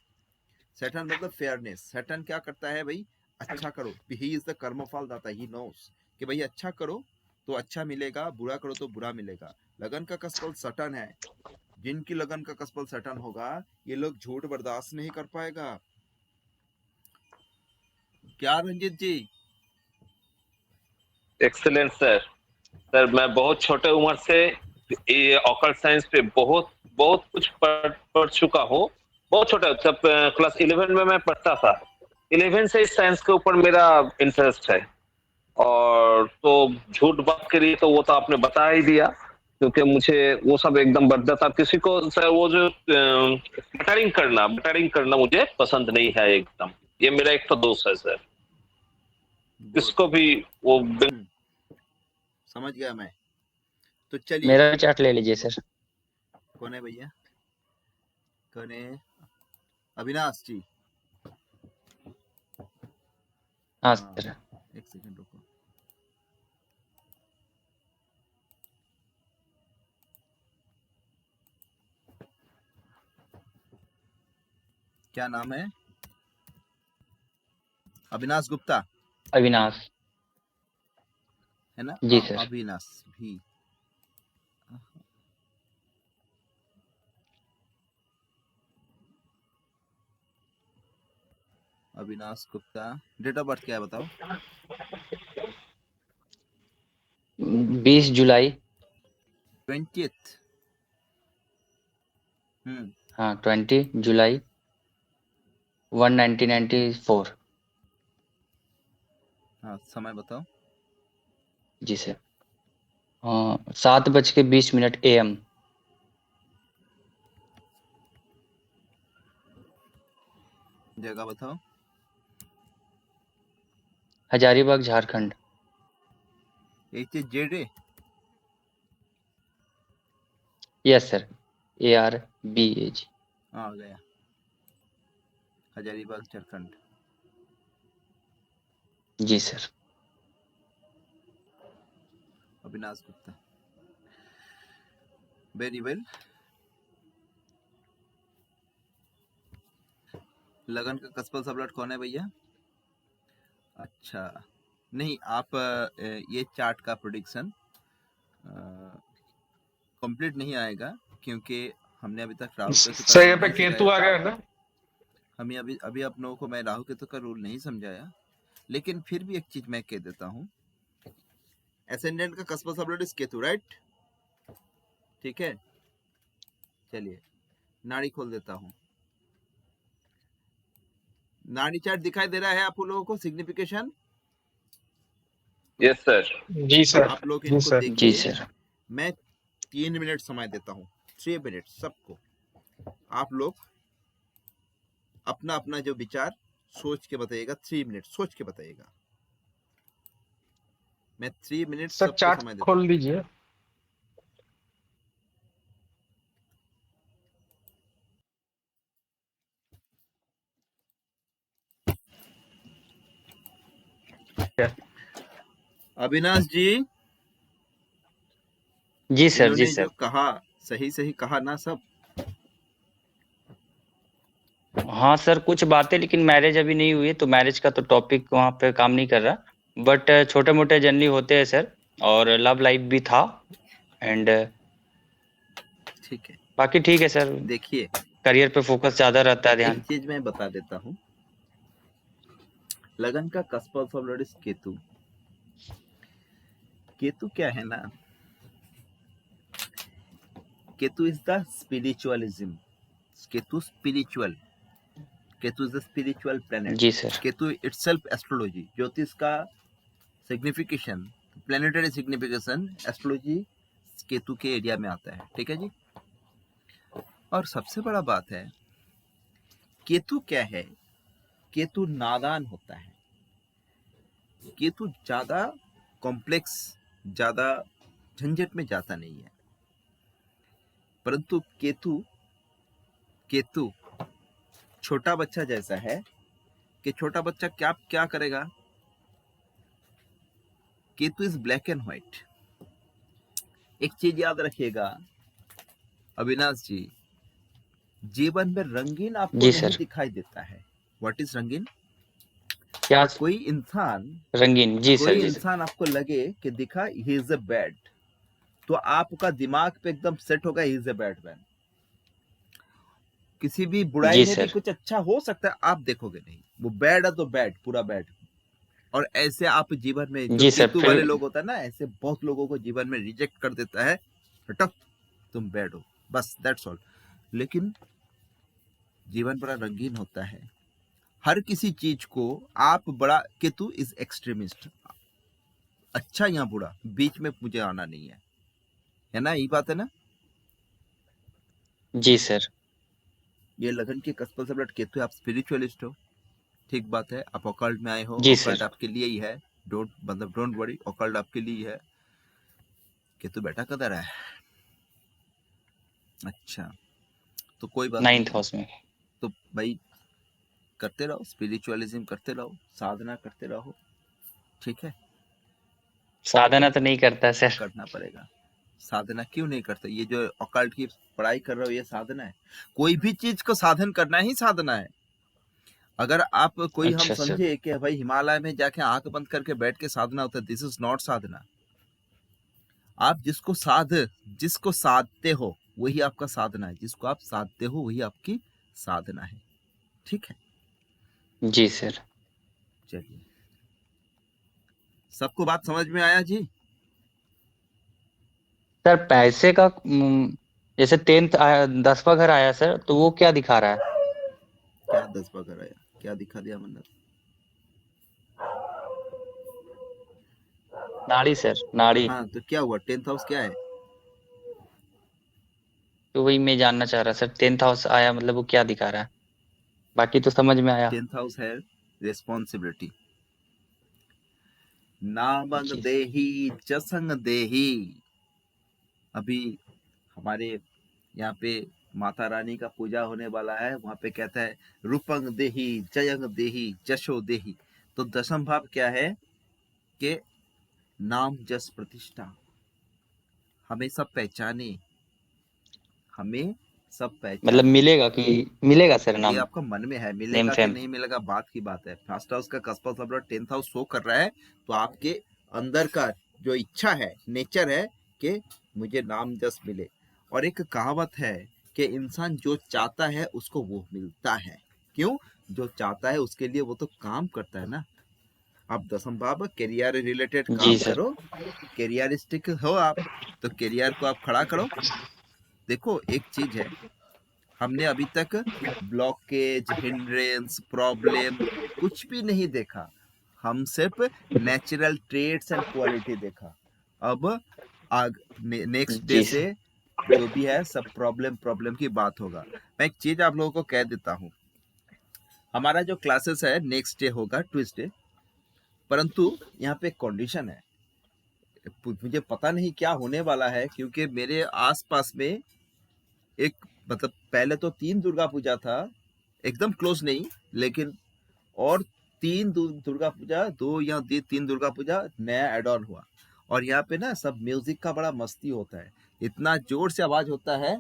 Saturn मतलब फेयरनेस। सैटर्न क्या करता है भाई? अच्छा करो। ही इज द कर्मफल दाता। ही नोस कि भाई अच्छा करो तो अच्छा मिलेगा, बुरा करो तो बुरा मिलेगा। लगन का कस्पल सटन है। जिनकी लगन का कस्पल सटन होगा, ये लोग झूठ बर्दाश्त नहीं कर पाएगा। क्या Ranjit ji? Excellent sir. Sir, मैं बहुत छोटे उम्र से ये ऑकल्ट साइंस पे बहुत बहुत कुछ पढ़ चुका हूँ। बहुत छोटा, जब क्लास 11 में मैं पढ़ता था, 11 से इस साइंस के ऊपर मेरा इंटरेस्ट है। और तो झूठ बात करी तो वो तो आपने बता ही दिया, क्योंकि मुझे वो सब एकदम बदला था। किसी को सर वो जो बटरिंग करना मुझे पसंद नहीं है एकदम। ये मेरा एक तो दोस्त है सर, इसको भी वो समझ गया मैं। तो चलिए, मेरा भी चार्ट ले लीजिए सर। कौन है भैया? कौन है? अविनाश जी। हाँ सर। एक सेकंड रुको। क्या नाम है? अविनाश गुप्ता अविनाश। है ना? जी हाँ, सर। अविनाश भी। Avinash Gupta, date of birth क्या है बताओ? 20 जुलाई। 20th। हाँ 20 जुलाई 1994। हाँ, समय बताओ। जी सर। 7:20 AM। जगह बताओ। Hazaribagh Jharkhand. HJA yes sir, ARBAG। आ गया, हजारीबाग झारखंड। जी sir. Avinash Gupta, very well. लगन का कस्बल सबलट कौन है भैया? अच्छा, नहीं आप ये चार्ट का प्रेडिक्शन कंप्लीट नहीं आएगा, क्योंकि हमने अभी तक राहु केतु का सर रूल यहाँ पे नहीं केतु सिखाया। आ गया ना। हमें अभी आप लोगों को मैं राहु केतु का रूल नहीं समझाया, लेकिन फिर भी एक चीज मैं कह देता हूँ, एसेंडेंट का cuspal sub lord is Ketu, right? ठीक है, चलिए नाड़ी खोल देता हूँ। नाड़ी चार्ट दिखाई दे रहा है आप लोगों को, सिग्निफिकेशन? Yes sir. जी सर। आप लोग जी इनको सर। जी देखिए, सर। मैं 3 मिनट समय देता हूँ, 3 मिनट सबको। आप लोग अपना अपना जो विचार सोच के बताइएगा, 3 मिनट सोच के बताइएगा। मैं 3 मिनट सर सबको चार्ट समय देता खोल हूँ। दीजिए। अविनाश जी, जी सर। जी इन्होंने सर। जो कहा सही सही कहा ना सब? हाँ सर, कुछ बातें, लेकिन मैरिज अभी नहीं हुई है, तो मैरिज का तो टॉपिक वहाँ पे काम नहीं कर रहा, बट छोटे मोटे जनरली होते हैं सर, और लव लाइफ भी था, एंड ठीक है, बाकी ठीक है सर, देखिए करियर पे फोकस ज्यादा रहता है, एक ध्यान। चीज मैं बता देता हूँ, लगन का cuspal sub lord is Ketu. Ketu क्या है ना, Ketu is the spiritualism, Ketu spiritual, Ketu is the spiritual planet. जी सर। केतु इटसेल्फ एस्ट्रोलॉजी, ज्योतिष का signification, planetary signification astrology Ketu के एरिया में आता है, ठीक है जी। और सबसे बड़ा बात है, केतु क्या है? केतु नादान होता है। केतु ज्यादा कॉम्प्लेक्स, ज्यादा झंझट में जाता नहीं है, परंतु केतु छोटा बच्चा जैसा है कि छोटा बच्चा क्या क्या करेगा। Ketu is black and white. एक चीज याद रखिएगा अविनाश जी, जीवन में रंगीन आपको जी नहीं सर। दिखाई देता है। व्हाट इज रंगीन? क्या? कोई इंसान रंगीन, जी सर। जी सर। आपको लगे कि दिखा ही इज अ बैड, तो आपका दिमाग पे एकदम सेट होगा he is a bad man. किसी भी बुराई जी में भी सर। कुछ अच्छा हो सकता है, आप देखोगे नहीं, वो बैड है तो बैड, पूरा बैड। और ऐसे आप जीवन में जो जी सर। केतु फिर वाले लोग होता है ना, ऐसे बहुत लोगों को जीवन में रिजेक्ट कर देता है, हटो तुम बैड हो, बस दैट्स ऑल। लेकिन जीवन बड़ा रंगीन होता है, हर किसी चीज को आप बड़ा, केतु इज एक्सट्रीमिस्ट, अच्छा या बुरा बीच में मुझे आना नहीं है ना, यही बात है ना। जी सर। ये लगन के कस्बल सबलट केतु, आप स्पिरिचुअलिस्ट हो, ठीक बात है, आप ऑकल्ट में आए हो, जी ऑकल्ट सर। आपके लिए ही है, डोंट वरी, ऑकल्ट आपके लिए ही है। केतु बेटा कदर है, अच्छा तो कोई बात 9th नहीं, हाउस में। तो भाई करते रहो, स्पिरिचुअलिज्म करते रहो, साधना करते रहो, ठीक है। साधना तो नहीं करता सर। करना पड़ेगा। साधना क्यों नहीं करते? ये जो ऑकल्ट की पढ़ाई कर रहे हो, ये साधना है। कोई भी चीज को साधन करना ही साधना है। अगर आप कोई हम अच्छा सर। समझे कि भाई हिमालय में जाके आंख बंद करके बैठ के साधना होता है, दिस इज नॉट साधना। आप जिसको साधते हो वही आपका साधना है, जिसको आप साधते हो वही आपकी साधना है, ठीक है। जी सर। चलिए, सबको बात समझ में आया जी? सर पैसे का जैसे 10th आया, 10वां घर आया सर, तो वो क्या दिखा रहा है? क्या 10वां घर आया, क्या दिखा दिया मन्नत? नाड़ी सर, नाड़ी। हाँ तो क्या हुआ, 10th हाउस क्या है? तो वही मैं जानना चाह रहा सर, 10th हाउस आया मतलब वो क्या दिखा रहा है? बाकी तो समझ में आया। 10th हाउस है रिस्पॉन्सिबिलिटी। नामंग जी देही चसंग देही। अभी हमारे यहाँ पे माता रानी का पूजा होने वाला है, वहां पे कहता है रूपंग देही जयंग देही जशो देही। तो दशम भाव क्या है कि नाम जस प्रतिष्ठा, हमें सब पहचाने, हमें सब मतलब पहचाने। मिलेगा सर ये नाम, आपका मन में है, नेम मिलेगा कि फेम? नहीं मिलेगा बात की बात है। फर्स्ट हाउस का कस्पा सब 10th हाउस शो कर रहा है, तो आपके अंदर का जो इच्छा है, नेचर है कि मुझे नाम जस मिले। और एक कहावत है कि इंसान जो चाहता है उसको वो मिलता है। क्यों? जो चाहता है उसके लिए वो तो काम करता है ना। आप दसम भाव करियर रिलेटेड जी काम सर। करो, करियरिस्टिक हो आप, तो करियर को आप खड़ा करो। देखो एक चीज है, हमने अभी तक ब्लॉकेज, हिंड्रेंस, प्रॉब्लम कुछ भी नहीं देखा। हम सिर्फ नेचुरल ट्रेड्स एंड क्वालिटी देखा। अब नेक्स्ट डे जी से सर। जो भी है सब प्रॉब्लम की बात होगा। मैं एक चीज आप लोगों को कह देता हूँ, हमारा जो क्लासेस है नेक्स्ट डे होगा ट्यूसडे, परंतु यहाँ पे कंडीशन है, मुझे पता नहीं क्या होने वाला है, क्योंकि मेरे आसपास में एक मतलब पहले तो 3 दुर्गा पूजा था, एकदम क्लोज नहीं, लेकिन और 3 दुर्गा पूजा, 2 या 3 दुर्गा पूजा नया एड ऑन हुआ। और यहाँ पे ना सब म्यूजिक का बड़ा मस्ती होता है, इतना जोर से आवाज होता है।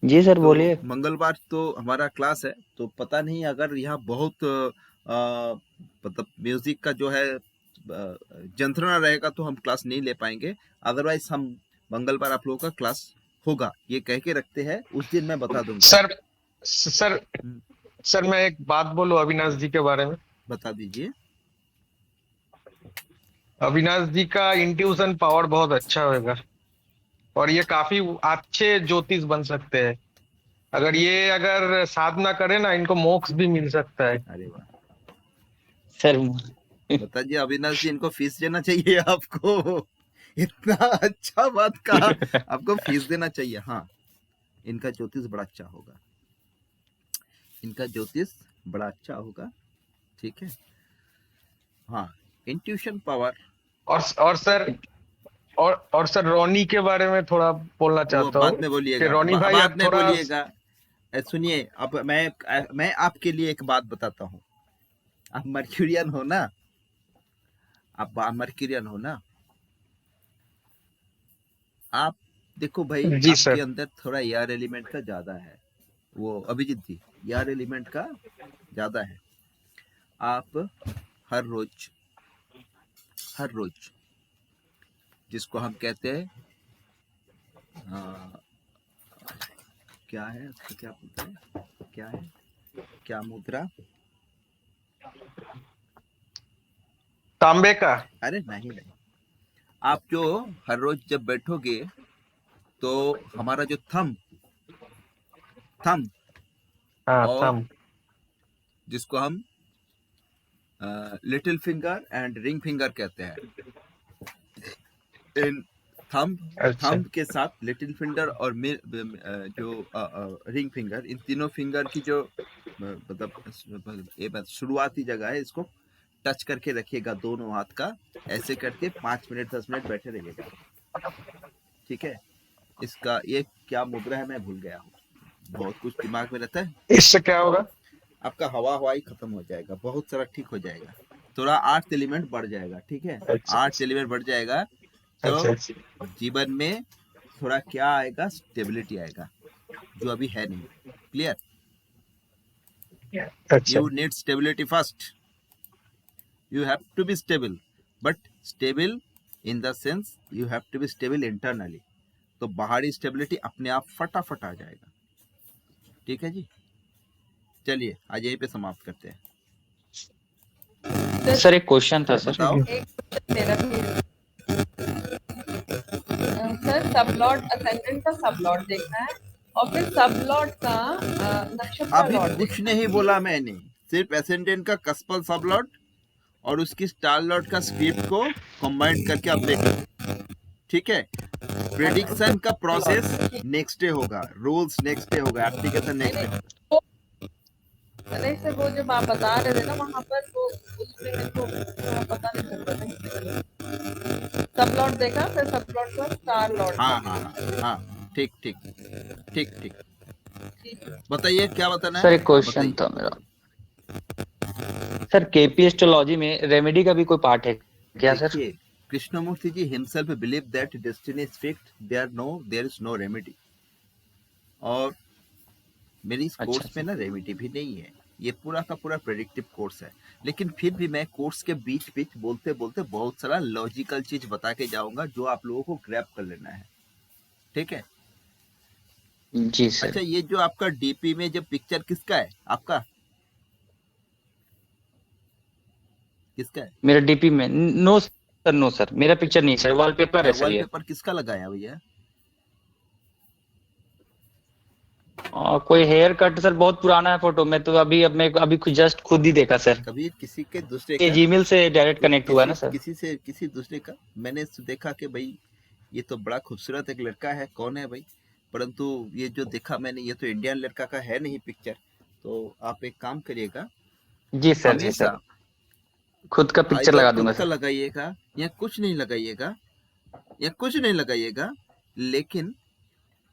जी सर तो बोलिए। मंगलवार तो हमारा क्लास है, तो पता नहीं अगर यहाँ बहुत मतलब म्यूजिक का जो है जंत्रणा रहेगा तो हम क्लास नहीं ले पाएंगे। अदरवाइज हम मंगलवार आप लोगों का क्लास होगा, ये कह के रखते हैं, उस दिन मैं बता दूंगा। सर सर हम्म, सर मैं एक बात बोलूं अविनाश जी के बारे में। बता दीजिए। अविनाश जी का इंट्यूशन पावर बहुत अच्छा होगा और ये काफी अच्छे ज्योतिष बन सकते हैं। अगर साधना करे ना, इनको मोक्ष भी मिल सकता है। अरे वाह, सर बताइए अविनाश जी, इनको फीस देना चाहिए आपको। इतना अच्छा बात कहा, आपको फीस देना चाहिए। हाँ, इनका ज्योतिष बड़ा अच्छा होगा, इनका ज्योतिष बड़ा अच्छा होगा, ठीक है। हाँ, इंट्यूशन पावर। और सर और सर रोनी के बारे में थोड़ा बोलना वो चाहता बाद हूँ में कि बोलिएगा, रोनी भाई बाद अब में थोड़ा। बोलिएगा। सुनिए, अब मैं आपके लिए एक बात बताता हूँ। आप मर्क्यूरियन हो ना, आप मर्क्यूरियन हो ना। आप देखो भाई, जी आपके सर। अंदर थोड़ा एयर एलिमेंट का ज्यादा है, वो अभिजीत जी, एयर एलिमेंट का ज्यादा है। आप हर रोज जिसको हम कहते हैं क्या है उसको, क्या बोलते हैं, क्या है, क्या मुद्रा? तांबे का। अरे नहीं, आप जो हर रोज जब बैठोगे तो हमारा जो थंब हाँ और थम। जिसको हम little finger and ring finger कहते हैं, इन अच्छा। थंब के साथ लिटिल फिंगर और जो रिंग फिंगर, इन तीनों फिंगर की जो मतलब ये बात शुरुआती जगह है, इसको टच करके रखिएगा दोनों हाथ का, ऐसे करके 5 मिनट 10 मिनट बैठे रहिएगा, ठीक है। इसका ये क्या मुद्रा है मैं भूल गया हूँ, बहुत कुछ दिमाग में रहता है। इससे क्या होगा? आपका हवाई खत्म हो जाएगा, बहुत सारा ठीक हो जाएगा, थोड़ा 8 एलिमेंट बढ़ जाएगा, ठीक है। अच्छा 8 एलिमेंट बढ़ जाएगा तो अच्छा अच्छा जीवन में थोड़ा क्या आएगा, स्टेबिलिटी आएगा, जो अभी है नहीं। क्लियर? अच्छा। You need stability first, you have to be stable, but stable in the sense you have to be stable internally। तो बाहरी स्टेबिलिटी अपने आप फटाफट आ जाएगा, ठीक है जी। चलिए आज यहीं पे समाप्त करते हैं। सर एक क्वेश्चन था सर। बताओ। एक क्वेश्चन मेरा भी है। सर सबलॉट असेंडेंट का सबलॉट देखना है और फिर सबलॉट का नक्षत्र अभी लॉट कुछ देखना है। नहीं बोला मैंने, सिर्फ एसेंडेंट का कस्पल सबलॉट और उसकी स्टार लॉट का स्क्रिप्ट को कंबाइन करके आप देखो, ठीक है। प्रेडिक्शन का प्रोसेस नेक्स्ट डे होगा, रूल्स नेक्स्ट डे होगा, एप्लीकेशन नेक्स्ट डे। नहीं सर, वो जब आप बता रहे थे ना वहाँ पर, वो उसमें मेरे को पता नहीं चल रहा था। सब लॉट देखा, फिर सब लॉट पर स्टार लॉट। हाँ हाँ हाँ हाँ, ठीक ठीक ठीक ठीक। बताइए क्या बताना है सर एक क्वेश्चन था मेरा। सर केपी एस्ट्रोलॉजी में रेमेडी का भी कोई पार्ट है क्या सर? देखिए, Krishnamurti ji himself believe that destiny is fixed, there is no remedy. और मेरी इस अच्छा, कोर्स में ना रेमेडी भी नहीं है, ये पूरा का पूरा प्रेडिक्टिव कोर्स है। लेकिन फिर भी मैं कोर्स के बीच बीच बोलते बोलते बहुत सारा लॉजिकल चीज बता के जाऊंगा जो आप लोगों को ग्रैब कर लेना है, ठीक है? जी सर। अच्छा, ये जो आपका डीपी में जो पिक्चर किसका है, आपका किसका है? मेरा डीपी में नो सर, नो सर, मेरा पिक्चर नहीं सर, वॉलपेपर है सर ये। वॉलपेपर किसका लगाया भैया? कोई हेयर कट सर, बहुत पुराना है फोटो में, तो अभी जस्ट खुद ही देखा सर। कभी किसी के दूसरे ये का, जीमेल से डायरेक्ट कनेक्ट हुआ है ना सर। किसी दूसरे का मैंने देखा कि भाई ये तो बड़ा खूबसूरत एक लड़का है, कौन है भाई? परंतु ये जो देखा मैंने, ये तो इंडियन लड़का का है नहीं पिक्चर। तो आप एक काम करिएगा, जी सर, जी हमेशा सर, खुद का पिक्चर आइदर लगा खुद दूंगा का सर। लगाइएगा या कुछ नहीं लगाइएगा, लेकिन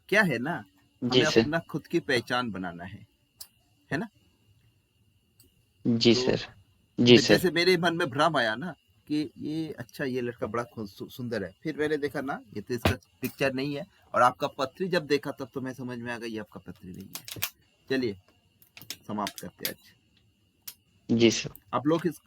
क्या है ना, जी हमें सर, अपना खुद की पहचान बनाना है ना? जी तो सर, जी सर, जैसे मेरे मन में भ्रम आया ना कि ये अच्छा, ये लड़का बड़ा सुंदर है, फिर मैंने देखा ना ये तो इसका पिक्चर नहीं है, और आपका पत्री जब देखा तब तो मैं समझ में आ गई ये आपका पत्री नहीं है। चलिए समाप्त करते हैं आज। जी सर। आप लोग इस